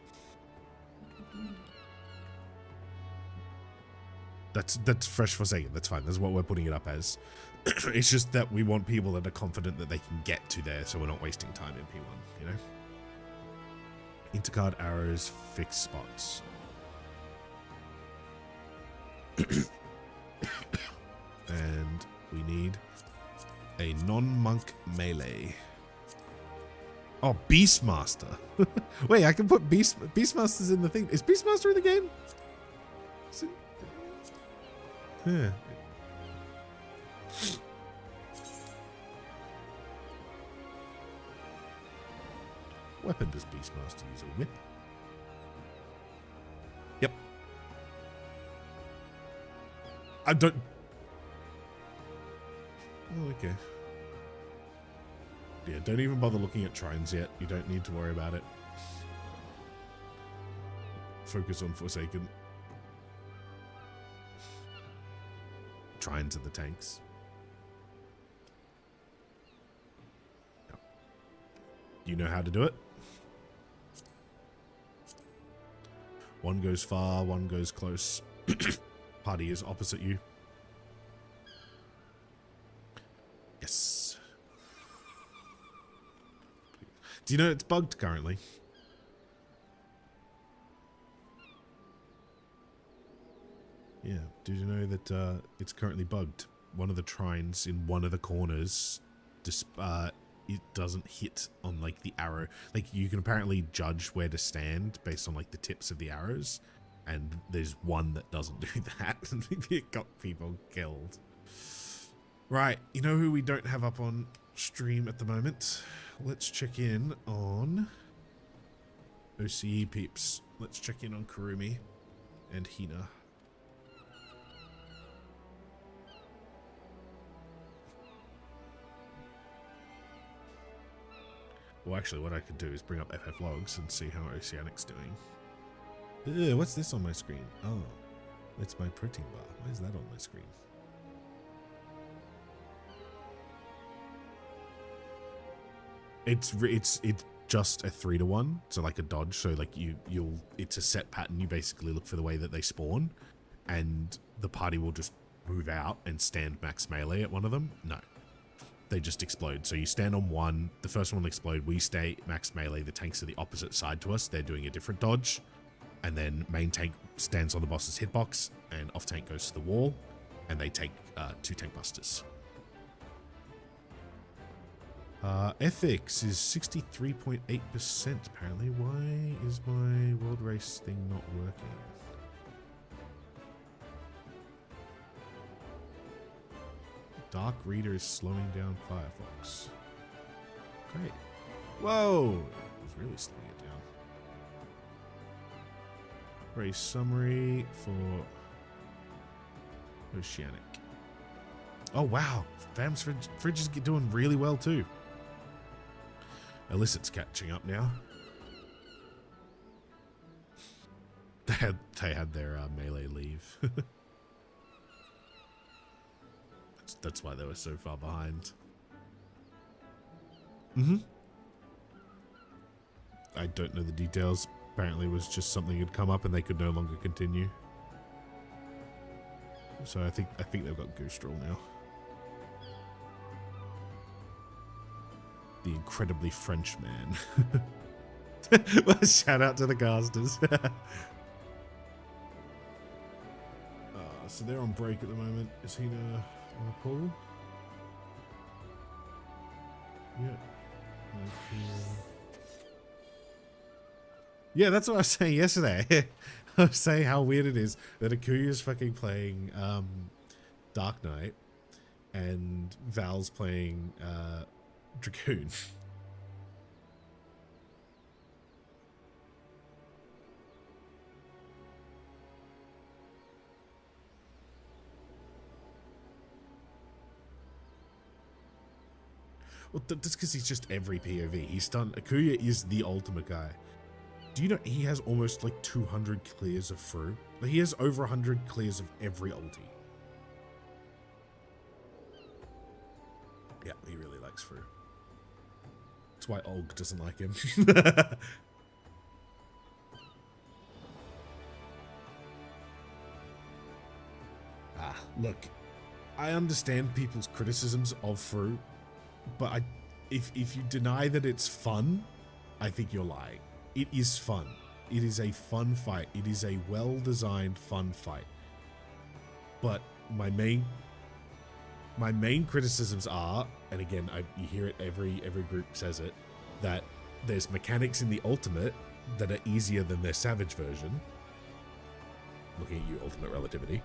That's fresh Forsaken. That's fine. That's what we're putting it up as. It's just that we want people that are confident that they can get to there, so we're not wasting time in P1, you know? Intercard arrows, fixed spots. And we need a non-monk melee. Oh, Beastmaster. Wait, I can put Beastmaster's in the thing. Is Beastmaster in the game? Yeah. Weapon does Beastmaster use a whip? Yep. I don't... Oh, okay. Yeah, don't even bother looking at Trines yet. You don't need to worry about it. Focus on Forsaken. Trines are the tanks. Yep. You know how to do it? One goes far, one goes close. Party is opposite you. Yes. Do you know it's bugged currently? Yeah. Did you know that it's currently bugged? One of the trines in one of the corners, it doesn't hit on like the arrow. Like you can apparently judge where to stand based on like the tips of the arrows, and there's one that doesn't do that. It got people killed. Right, you know who we don't have up on stream at the moment? Let's check in on OCE peeps. Let's check in on Kurumi and Hina. Well, actually, what I could do is bring up FF logs and see how Oceanic's doing. Ugh, what's this on my screen? Oh, it's my protein bar. Why is that on my screen? It's just a 3-to-1, so like a dodge. So like it's a set pattern. You basically look for the way that they spawn, and the party will just move out and stand max melee at one of them. No. They just explode. So you stand on one, the first one will explode, we stay max melee, the tanks are the opposite side to us, they're doing a different dodge, and then main tank stands on the boss's hitbox, and off tank goes to the wall, and they take 2 tank busters. Ethics is 63.8% apparently. Why is my world race thing not working? Dark Reader is slowing down Firefox. Great. Whoa! It was really slowing it down. Race summary for Oceanic. Oh wow! Fam's Fridge is doing really well too. Illicit's catching up now. They had their melee leave. That's why they were so far behind. I don't know the details. Apparently it was just something had come up and they could no longer continue. So I think they've got Goose Roll now. The incredibly French man. Well, shout out to the casters. So they're on break at the moment. Is he on a pool? Yeah. Yeah, that's what I was saying yesterday. I was saying how weird it is that Akuyu's fucking playing Dark Knight and Val's playing Dragoon. Well, that's because he's just every POV. He's done. Akuya is the ultimate guy. Do you know he has almost like 200 clears of Fru? Like, he has over 100 clears of every ulti. Yeah, he really likes Fru. That's why Olg doesn't like him. Look, I understand people's criticisms of Fru, but if you deny that it's fun, I think you're lying. It is fun. It is a fun fight. It is a well-designed fun fight. But my main criticisms are, and again, you hear it, every group says it, that there's mechanics in the ultimate that are easier than their Savage version. looking at you, ultimate relativity.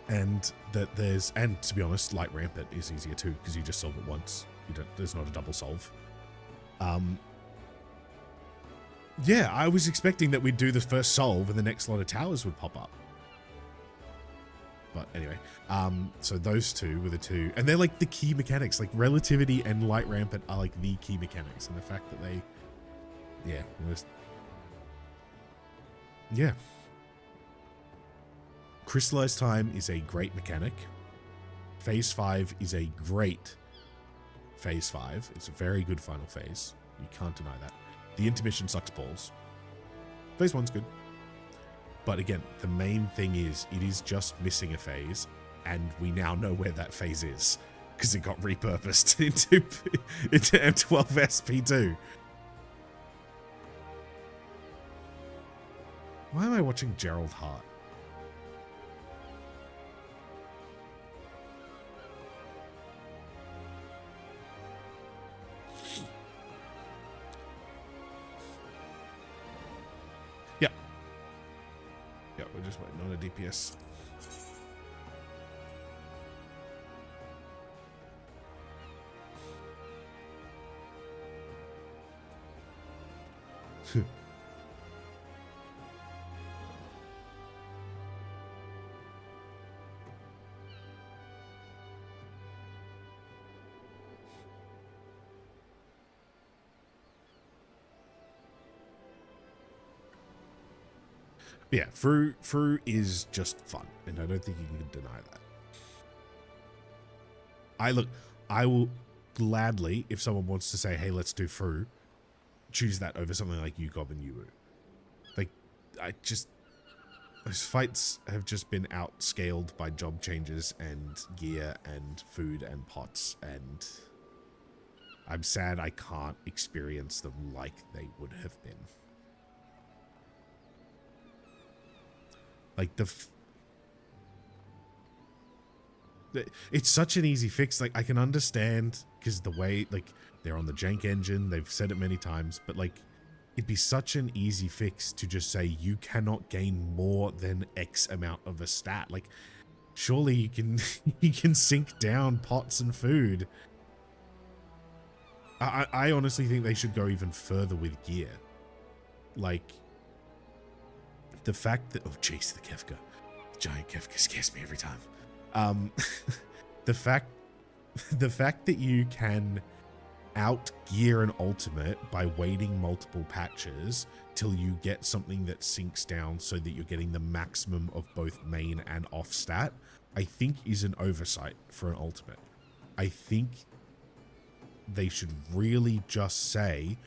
And that and to be honest, light rampant is easier too, because you just solve it once. There's not a double solve. Yeah, I was expecting that we'd do the first solve and the next lot of towers would pop up. But anyway, so those two were the two, and they're like the key mechanics, like relativity and light rampant are like the key mechanics, and the fact that they, yeah. Crystallized time is a great mechanic. Phase 5 is a great phase 5. It's a very good final phase. You can't deny that. The intermission sucks balls. Phase 1's good. But again, the main thing is it is just missing a phase, and we now know where that phase is because it got repurposed into M12 SP2. Why am I watching Gerald Hart? Yeah, we're just waiting on a DPS. Yeah, Fru is just fun, and I don't think you can deny that. I will gladly, if someone wants to say, hey, let's do Fru, choose that over something like Ugob and Uu. Like, those fights have just been outscaled by job changes and gear and food and pots, and I'm sad I can't experience them like they would have been. Like it's such an easy fix. Like I can understand because the way like they're on the jank engine, they've said it many times, but like it'd be such an easy fix to just say you cannot gain more than X amount of a stat. Like surely you can you can sink down pots and food. I honestly think they should go even further with gear. Like the fact that, oh jeez, the Kefka. The giant Kefka scares me every time. The fact that you can out gear an ultimate by waiting multiple patches till you get something that sinks down so that you're getting the maximum of both main and off stat, I think is an oversight for an ultimate. I think they should really just say,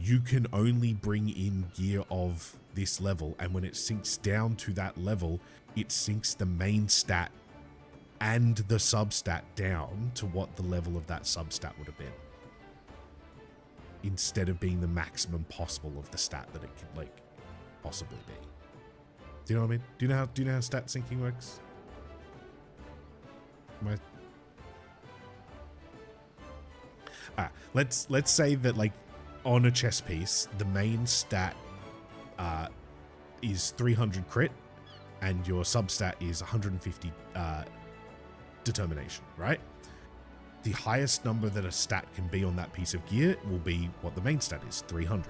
you can only bring in gear of this level, and when it sinks down to that level, it sinks the main stat and the substat down to what the level of that substat would have been, instead of being the maximum possible of the stat that it could like possibly be. Do you know what I mean? Do you know how stat syncing works? Let's say that like on a chess piece, the main stat is 300 crit, and your substat is 150 determination, right? The highest number that a stat can be on that piece of gear will be what the main stat is, 300.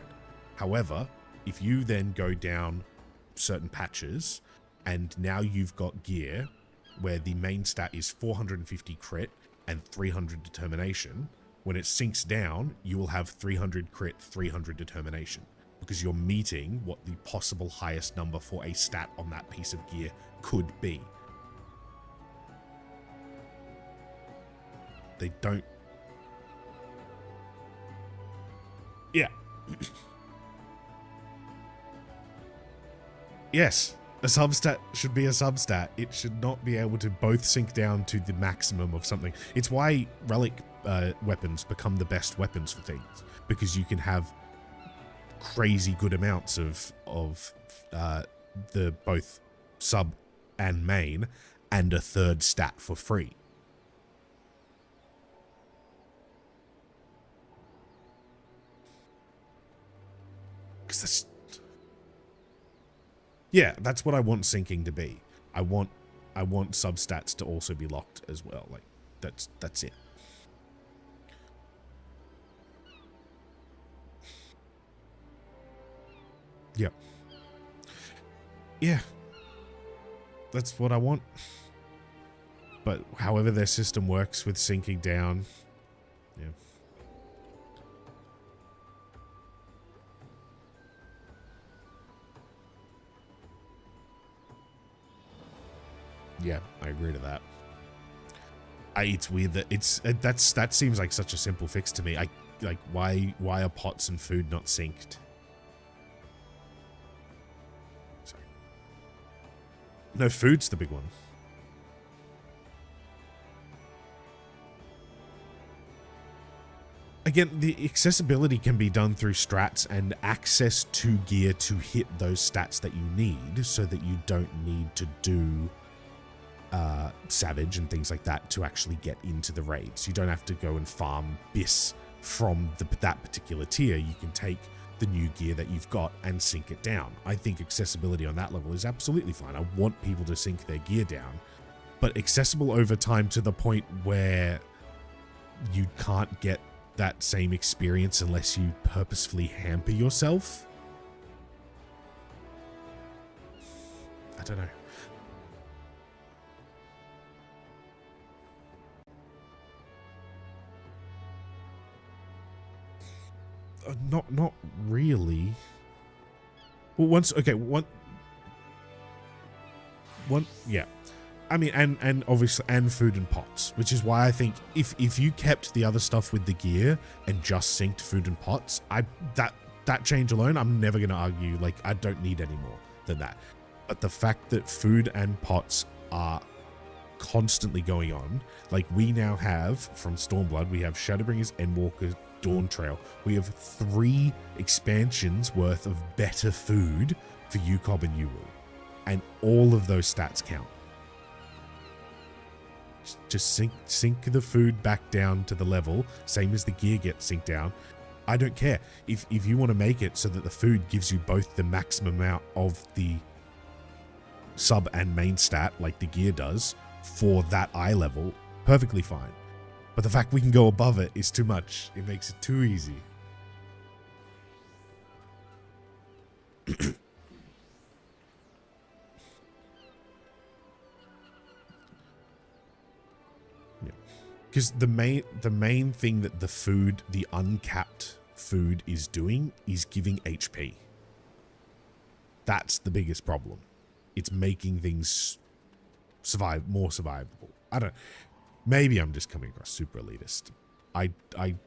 However, if you then go down certain patches, and now you've got gear where the main stat is 450 crit and 300 determination, when it sinks down, you will have 300 crit, 300 determination, because you're meeting what the possible highest number for a stat on that piece of gear could be. They don't... Yeah. Yes, a substat should be a substat. It should not be able to both sink down to the maximum of something. It's why relic weapons become the best weapons for things, because you can have crazy good amounts of the both sub and main and a third stat for free. Yeah, that's what I want syncing to be. I want substats to also be locked as well. Like, that's it. Yep. Yeah. That's what I want. But however their system works with syncing down, yeah. Yeah, I agree to that. It's weird that that seems like such a simple fix to me. Like why are pots and food not synced? Sorry. No, food's the big one. Again, the accessibility can be done through strats and access to gear to hit those stats that you need, so that you don't need to do Savage and things like that to actually get into the raids. You don't have to go and farm BIS from that particular tier. You can take the new gear that you've got and sync it down. I think accessibility on that level is absolutely fine. I want people to sync their gear down, but accessible over time to the point where you can't get that same experience unless you purposefully hamper yourself. I don't know. Not really. Well, yeah. I mean, and obviously, and food and pots, which is why I think if you kept the other stuff with the gear and just synced food and pots, that change alone, I'm never going to argue, like, I don't need any more than that. But the fact that food and pots are constantly going on, like, we now have, from Stormblood, we have Shadowbringers, Endwalker, Dawn Trail. We have 3 expansions worth of better food for UCOB and UWU. And all of those stats count. Just sync the food back down to the level, same as the gear gets synced down. I don't care. If you want to make it so that the food gives you both the maximum amount of the sub and main stat, like the gear does, for that eye level, perfectly fine. But the fact we can go above it is too much. It makes it too easy. Because the main thing that the uncapped food is doing is giving HP. That's the biggest problem. It's making things more survivable. I don't. Maybe I'm just coming across super elitist. I don't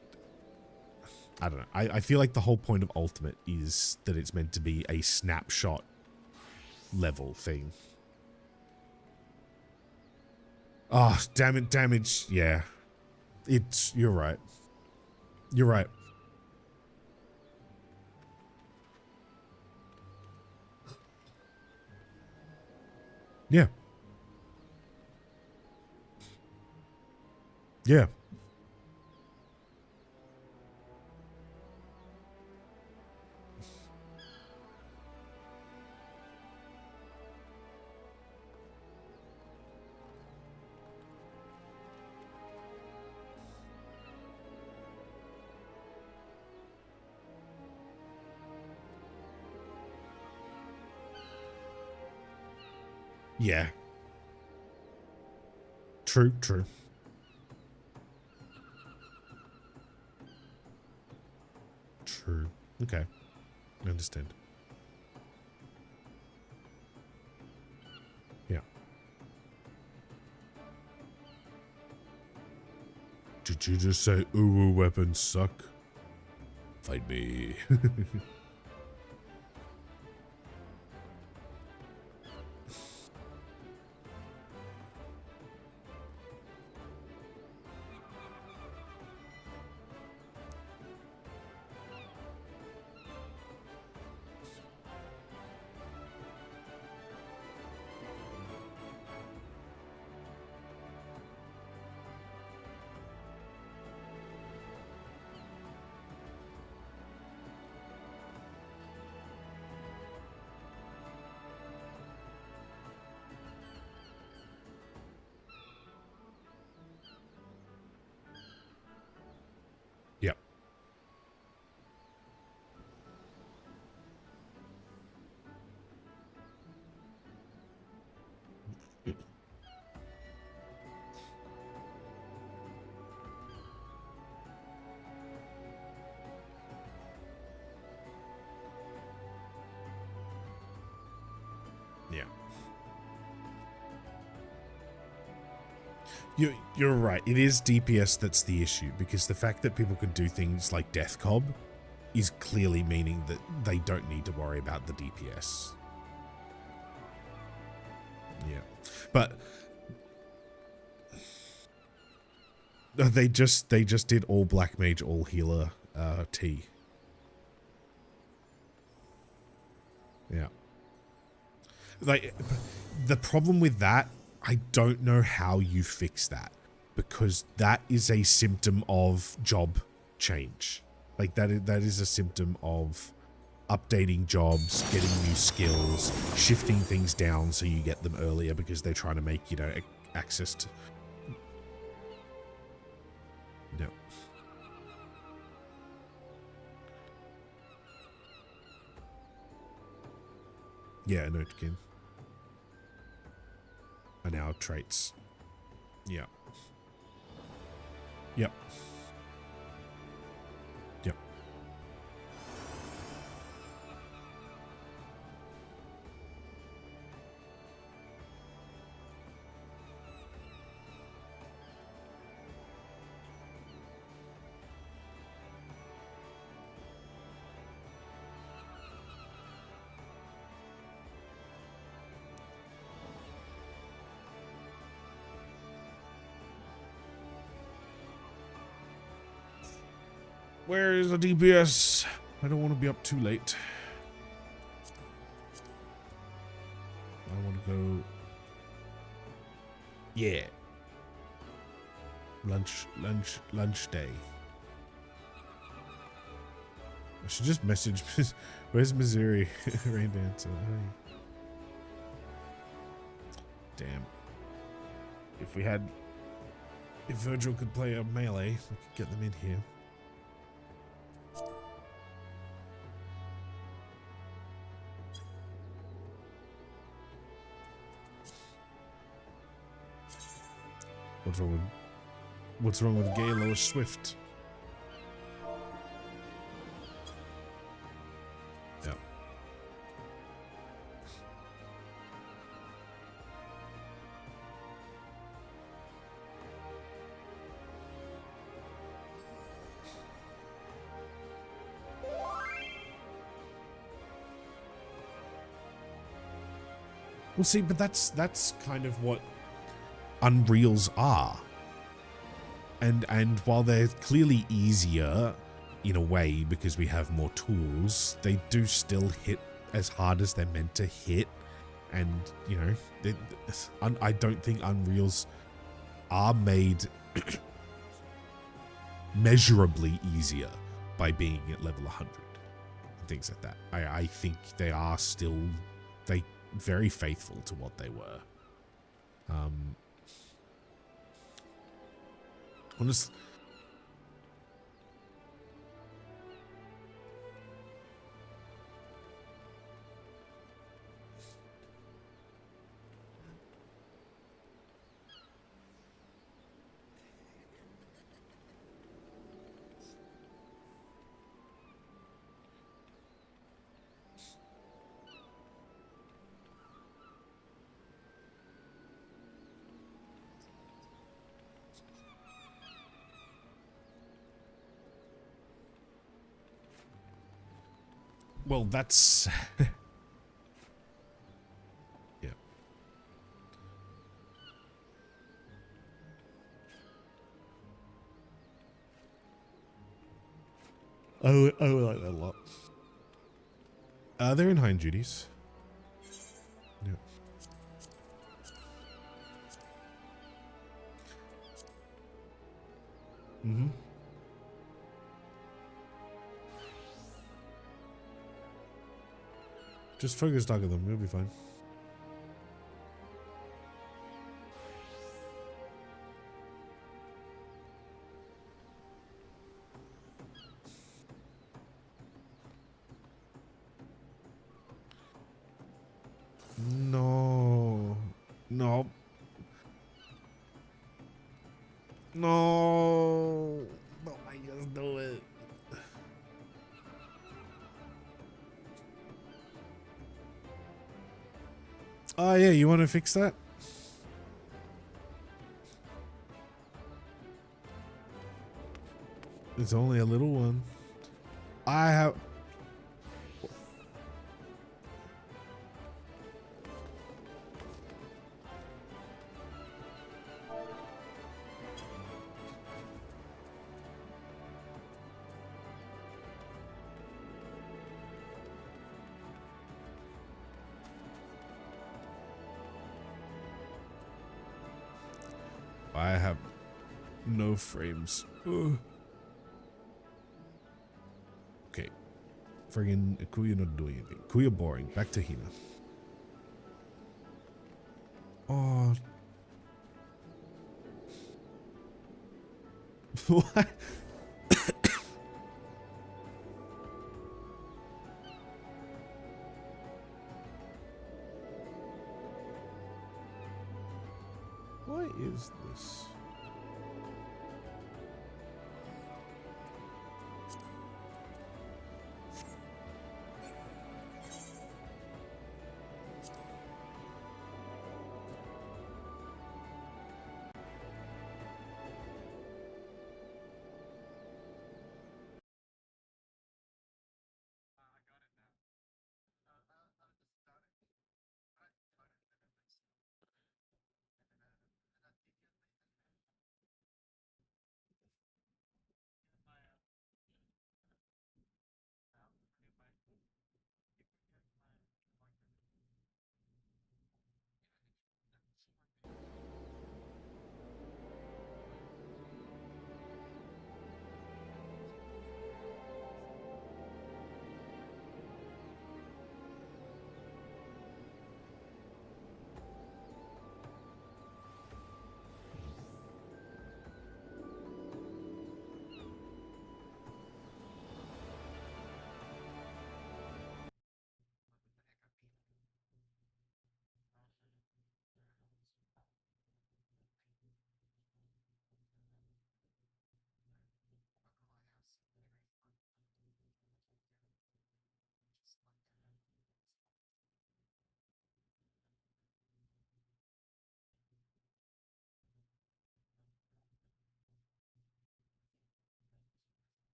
know. I feel like the whole point of Ultimate is that it's meant to be a snapshot level thing. Oh, damn it, damage. Yeah. You're right. You're right. Yeah. Yeah. Yeah. True, true. True. Okay. I understand. Yeah. Did you just say UWU weapons suck? Fight me. You're right. It is DPS that's the issue, because the fact that people can do things like Death Cob is clearly meaning that they don't need to worry about the DPS. Yeah, but they just did all Black Mage, all Healer T. Yeah. Like, the problem with that, I don't know how you fix that, because that is a symptom of job change. Like, that is a symptom of updating jobs, getting new skills, shifting things down so you get them earlier because they're trying to make, you know, access to... No. Yeah, I know it can. And our traits. Yeah. Yep. Yep. Where is the DPS? I don't want to be up too late. I want to go... Yeah. Lunch day. I should just message... Where's Missouri? Rain Dancer. Hi. Damn. If Virgil could play a melee, we could get them in here. What's wrong with Gale or Swift? Yeah. Well, see, but that's kind of what Unreals are. And while they're clearly easier in a way because we have more tools, they do still hit as hard as they're meant to hit. And, you know, I don't think Unreals are made measurably easier by being at level 100 and things like that. I think they are still very faithful to what they were. Honestly, well, that's... yeah. I like that a lot. They're in hind duties. Yeah. Mm-hmm. Just focus target them, we'll be fine. No. No. No. No, I just do it. Oh yeah, you want to fix that? It's only a little one. I have. I have no frames. Ugh. Okay. Friggin' Kuya not doing anything. Kuya boring. Back to Hina. Oh. What? What is this?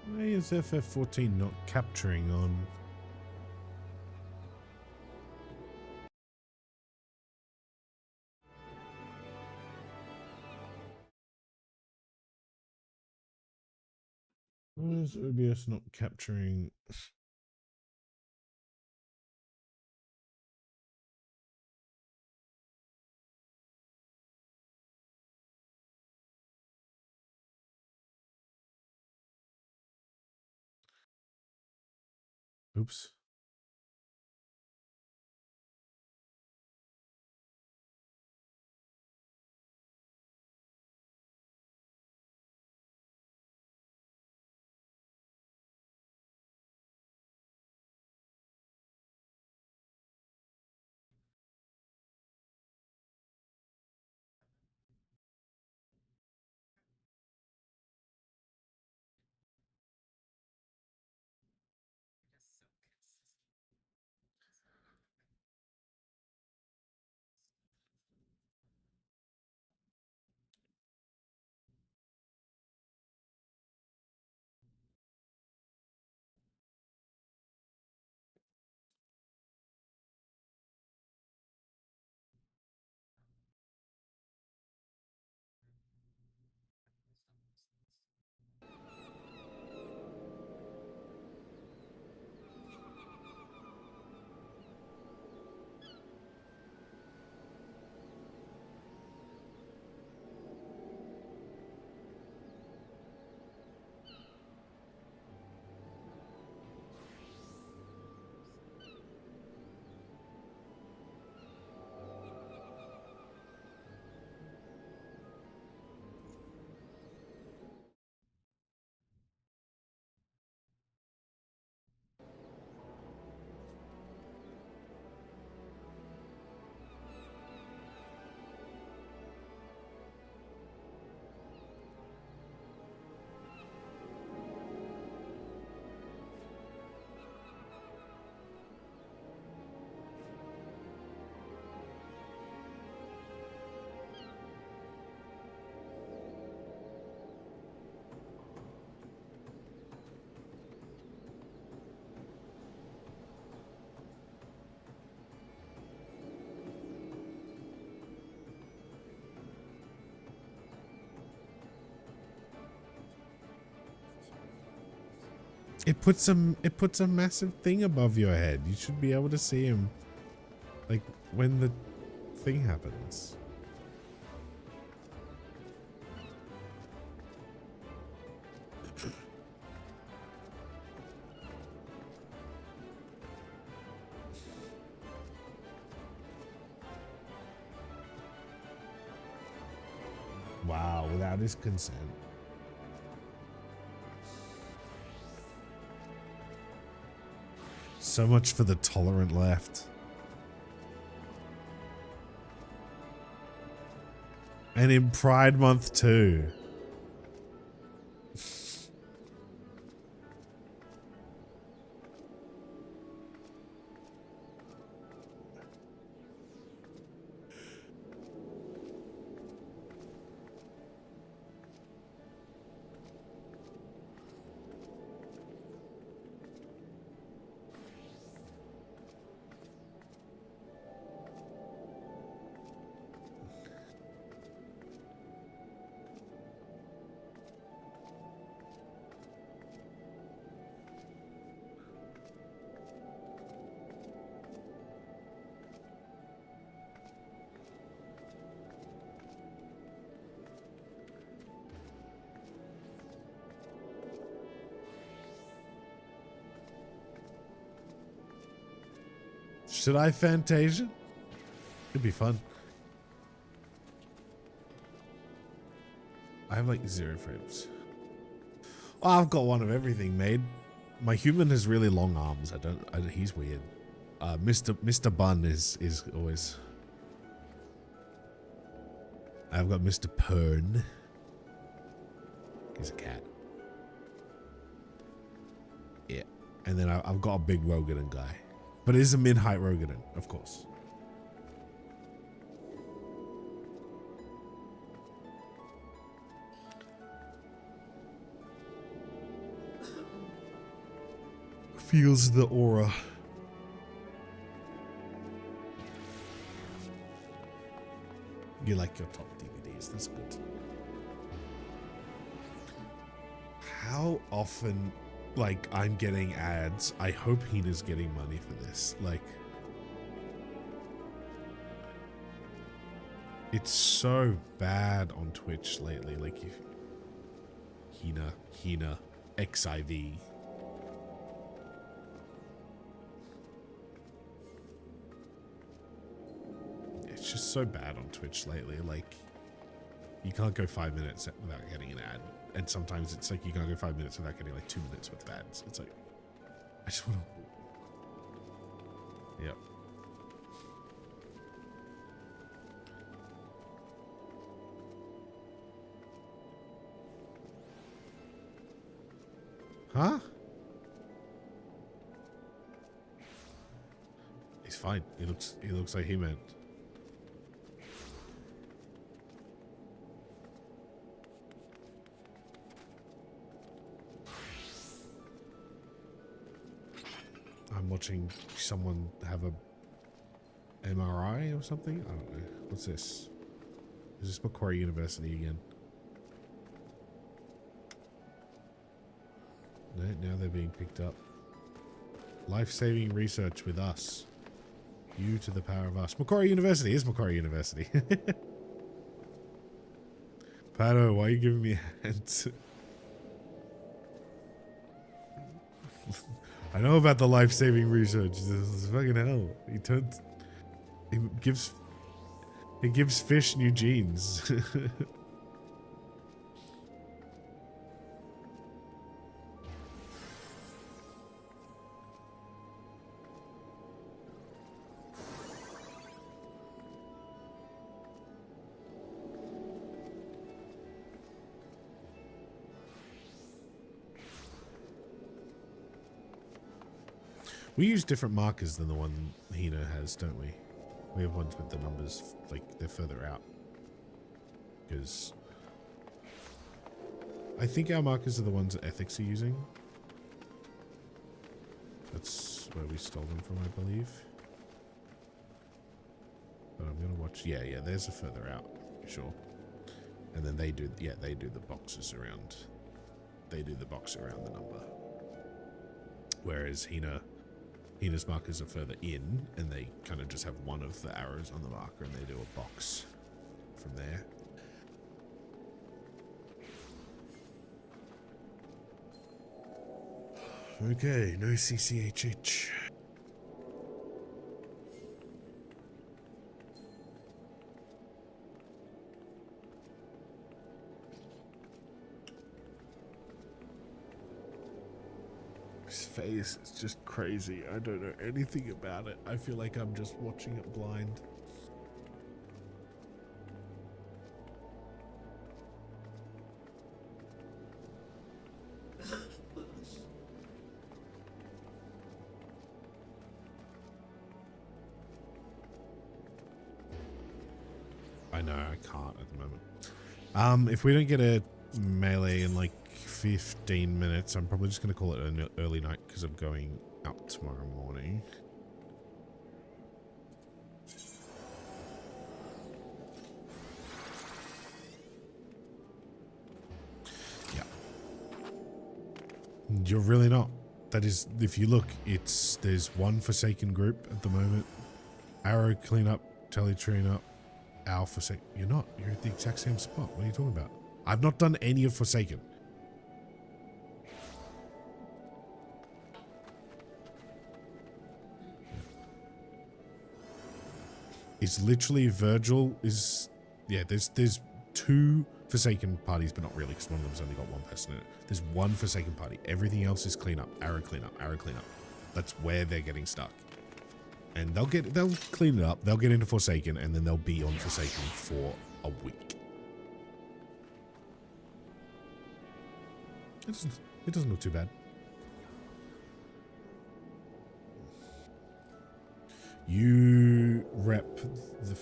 Why is FF14 not capturing on? Why is OBS not capturing? Oops. It puts a massive thing above your head. You should be able to see him, like, when the thing happens. Wow, without his consent. So much for the tolerant left. And in Pride Month too. Should I Fantasia? It'd be fun. I have like 0 frames. Oh, I've got one of everything made. My human has really long arms. He's weird. Mr. Bun is always. I've got Mr. Pern. He's a cat. Yeah. And then I've got a big Rogadan guy. But it is a mid-height Rogadan, of course. Feels the aura. You like your top DVDs, that's good. How often, like, I'm getting ads? I hope Hina's getting money for this. Like, it's so bad on Twitch lately. Like, if Hina, XIV. It's just so bad on Twitch lately. Like, you can't go 5 minutes without getting an ad. And sometimes it's like you can't go 5 minutes without getting like 2 minutes worth of ads. It's like, I just want to. Yep. Huh? He's fine. He looks like he meant. I'm watching someone have a MRI or something. I don't know. What's this? Is this Macquarie University again? No, now they're being picked up. Life-saving research with us. You to the power of us. Macquarie University is Macquarie University. Pato, why are you giving me hands? I know about the life-saving research. This is fucking hell. It gives fish new genes. We use different markers than the one Hina has, don't we? We have ones with the numbers, like, they're further out. Because I think our markers are the ones that Ethics are using. That's where we stole them from, I believe. But I'm gonna watch, yeah, there's a further out, sure. And then they do, yeah, they do the boxes around. They do the box around the number. whereas Hina's markers are further in, and they kind of just have one of the arrows on the marker, and they do a box from there. Okay, no CCHH. His face is just crazy. I don't know anything about it. I feel like I'm just watching it blind. I know, I can't at the moment. If we don't get a melee in like 15 minutes, I'm probably just going to call it an early night because I'm going out tomorrow morning. Yeah. You're really not. That is, if you look, there's one Forsaken group at the moment. Arrow cleanup, Telly train up. Alpha Forsaken. You're not. You're at the exact same spot. What are you talking about? I've not done any of Forsaken. It's literally Virgil is... Yeah, there's two Forsaken parties, but not really, because one of them's only got one person in it. There's one Forsaken party. Everything else is cleanup. Arrow cleanup. Arrow cleanup. That's where they're getting stuck. And they'll clean it up, they'll get into Forsaken, and then they'll be on Forsaken for a week. It doesn't look too bad. You rep the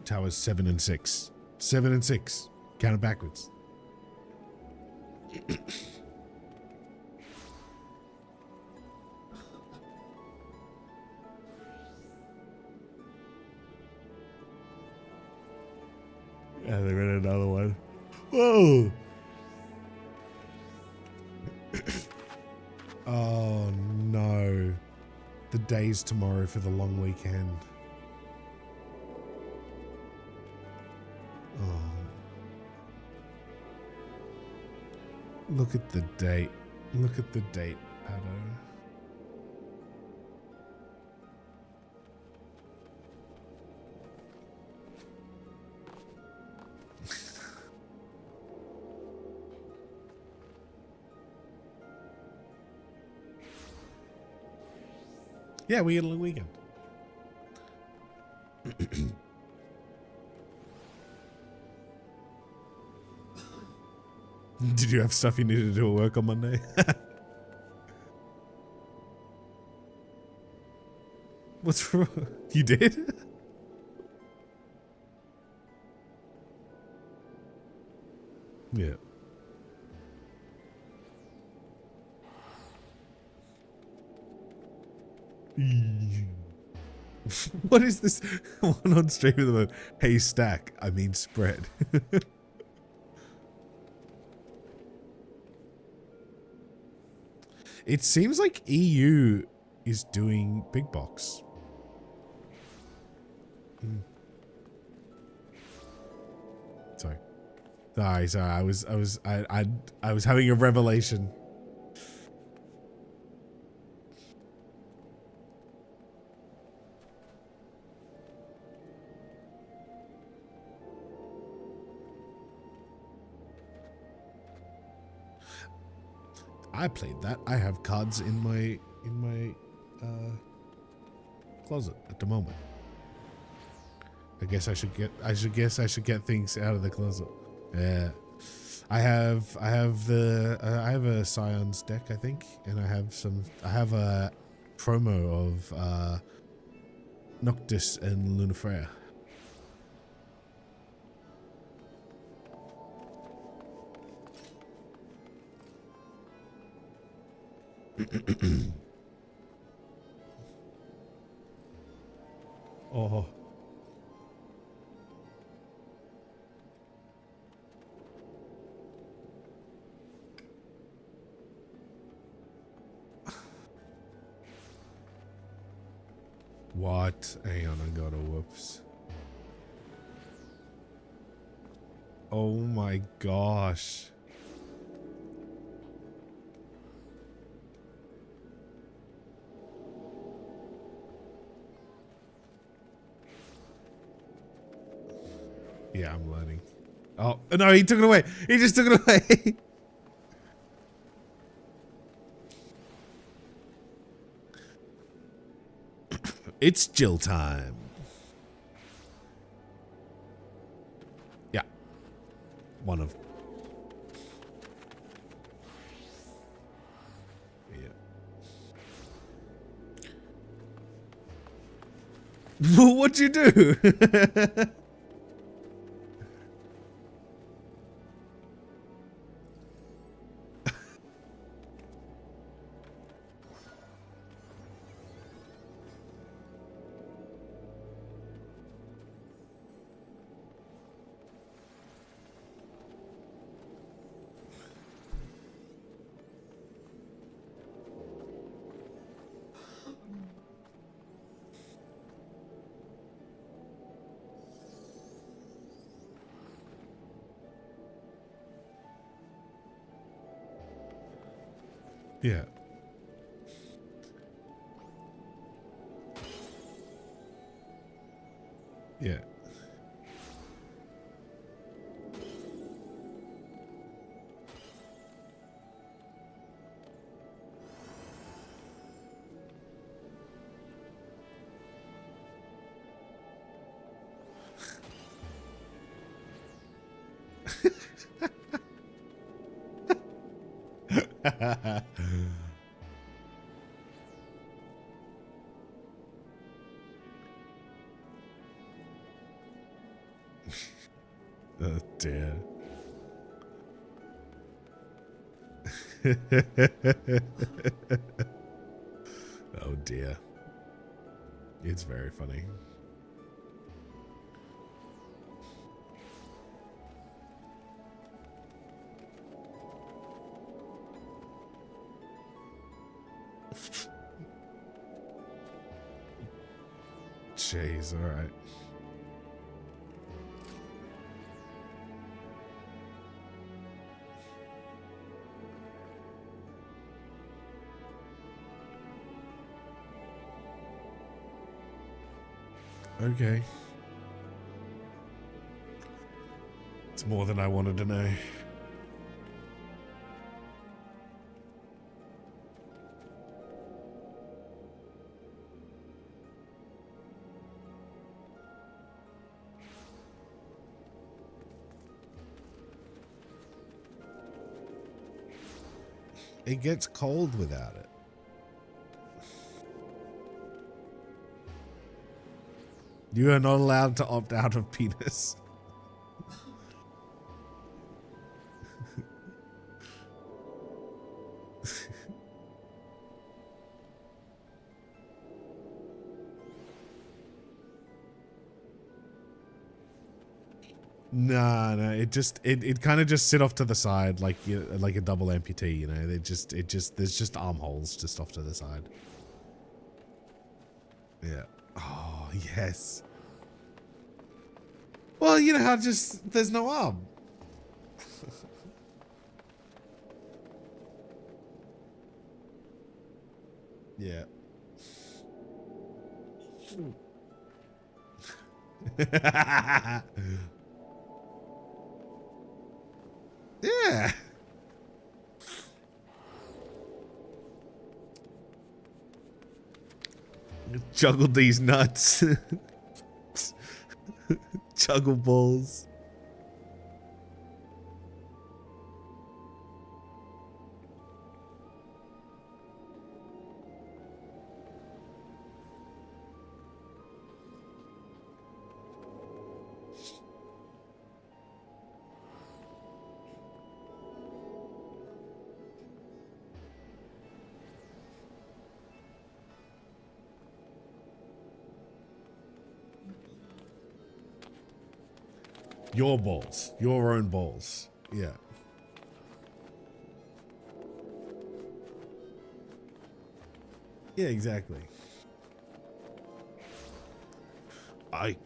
Towers 7 and 6. 7 and 6. Count it backwards. Yeah, they ran another one. Whoa! Oh no. The day's tomorrow for the long weekend. Oh. Look at the date. Look at the date, Paddo. Yeah, we had a long weekend. Did you have stuff you needed to do at work on Monday? What's wrong? You did? Yeah. What is this one on stream at the moment? Hey, stack. I mean spread. It seems like EU is doing big box. Sorry. I was having a revelation. I played that. I have cards in my closet at the moment. I guess I should get things out of the closet. Yeah. I have a Scions deck, I think, and I have a promo of Noctis and Lunafreya. Oh. What? Hang on, I got a whoops. Oh my gosh. Yeah, I'm learning. Oh, no, he took it away. He just took it away. It's Jill time. Yeah. One of. Yeah. What'd you do? Yeah. Yeah. Oh dear. Oh dear. It's very funny. Jeez, all right. Okay. It's more than I wanted to know. It gets cold without it. You are not allowed to opt out of penis. No, it kind of just sit off to the side like like a double amputee, you know. There's just armholes just off to the side. Yeah. Oh yes. Well, you know how just there's no arm. Yeah. Yeah. Juggle these nuts. Juggle balls. Your balls. Your own balls. Yeah. Yeah, exactly. I...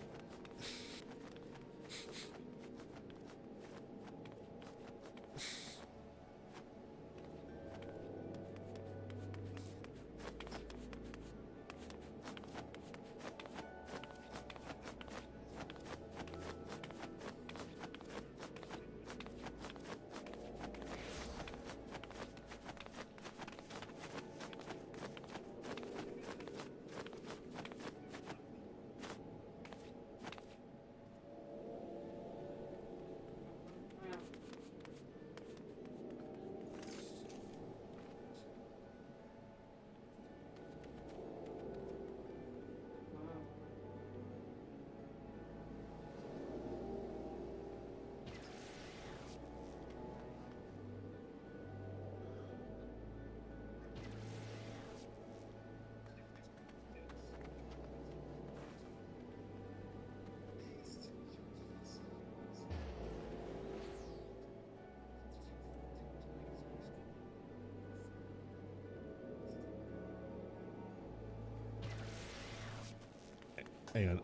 Hang on,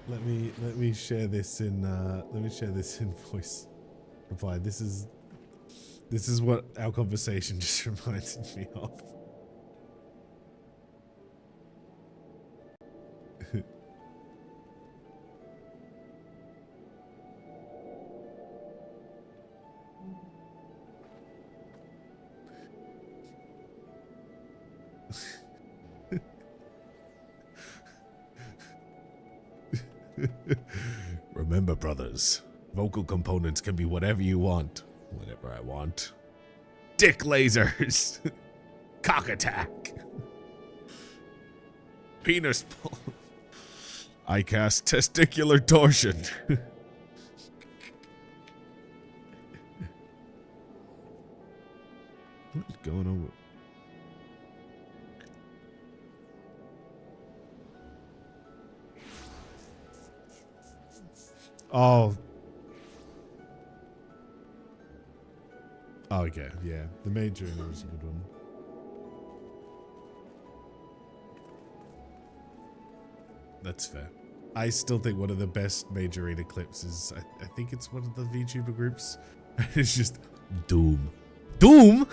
let me share this in voice reply. This is what our conversation just reminded me of. Remember, brothers, vocal components can be whatever you want. Whatever I want. Dick lasers! Cock attack! Penis pull. I cast testicular torsion. What's going on with... Oh. Oh, okay, yeah. The major was a good one. That's fair. I still think one of the best major arena clips is, I think it's one of the VTuber groups. It's just Doom. Doom?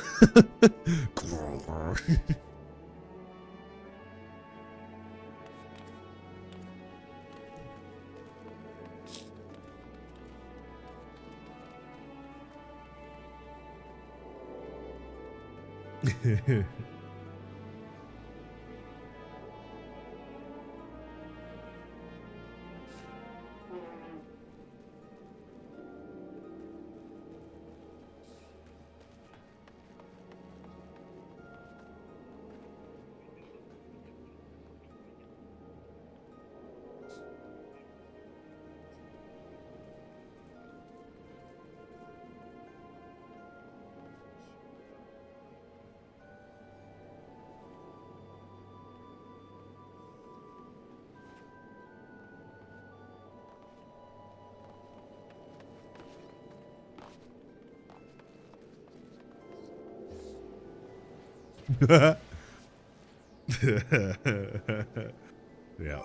Yeah.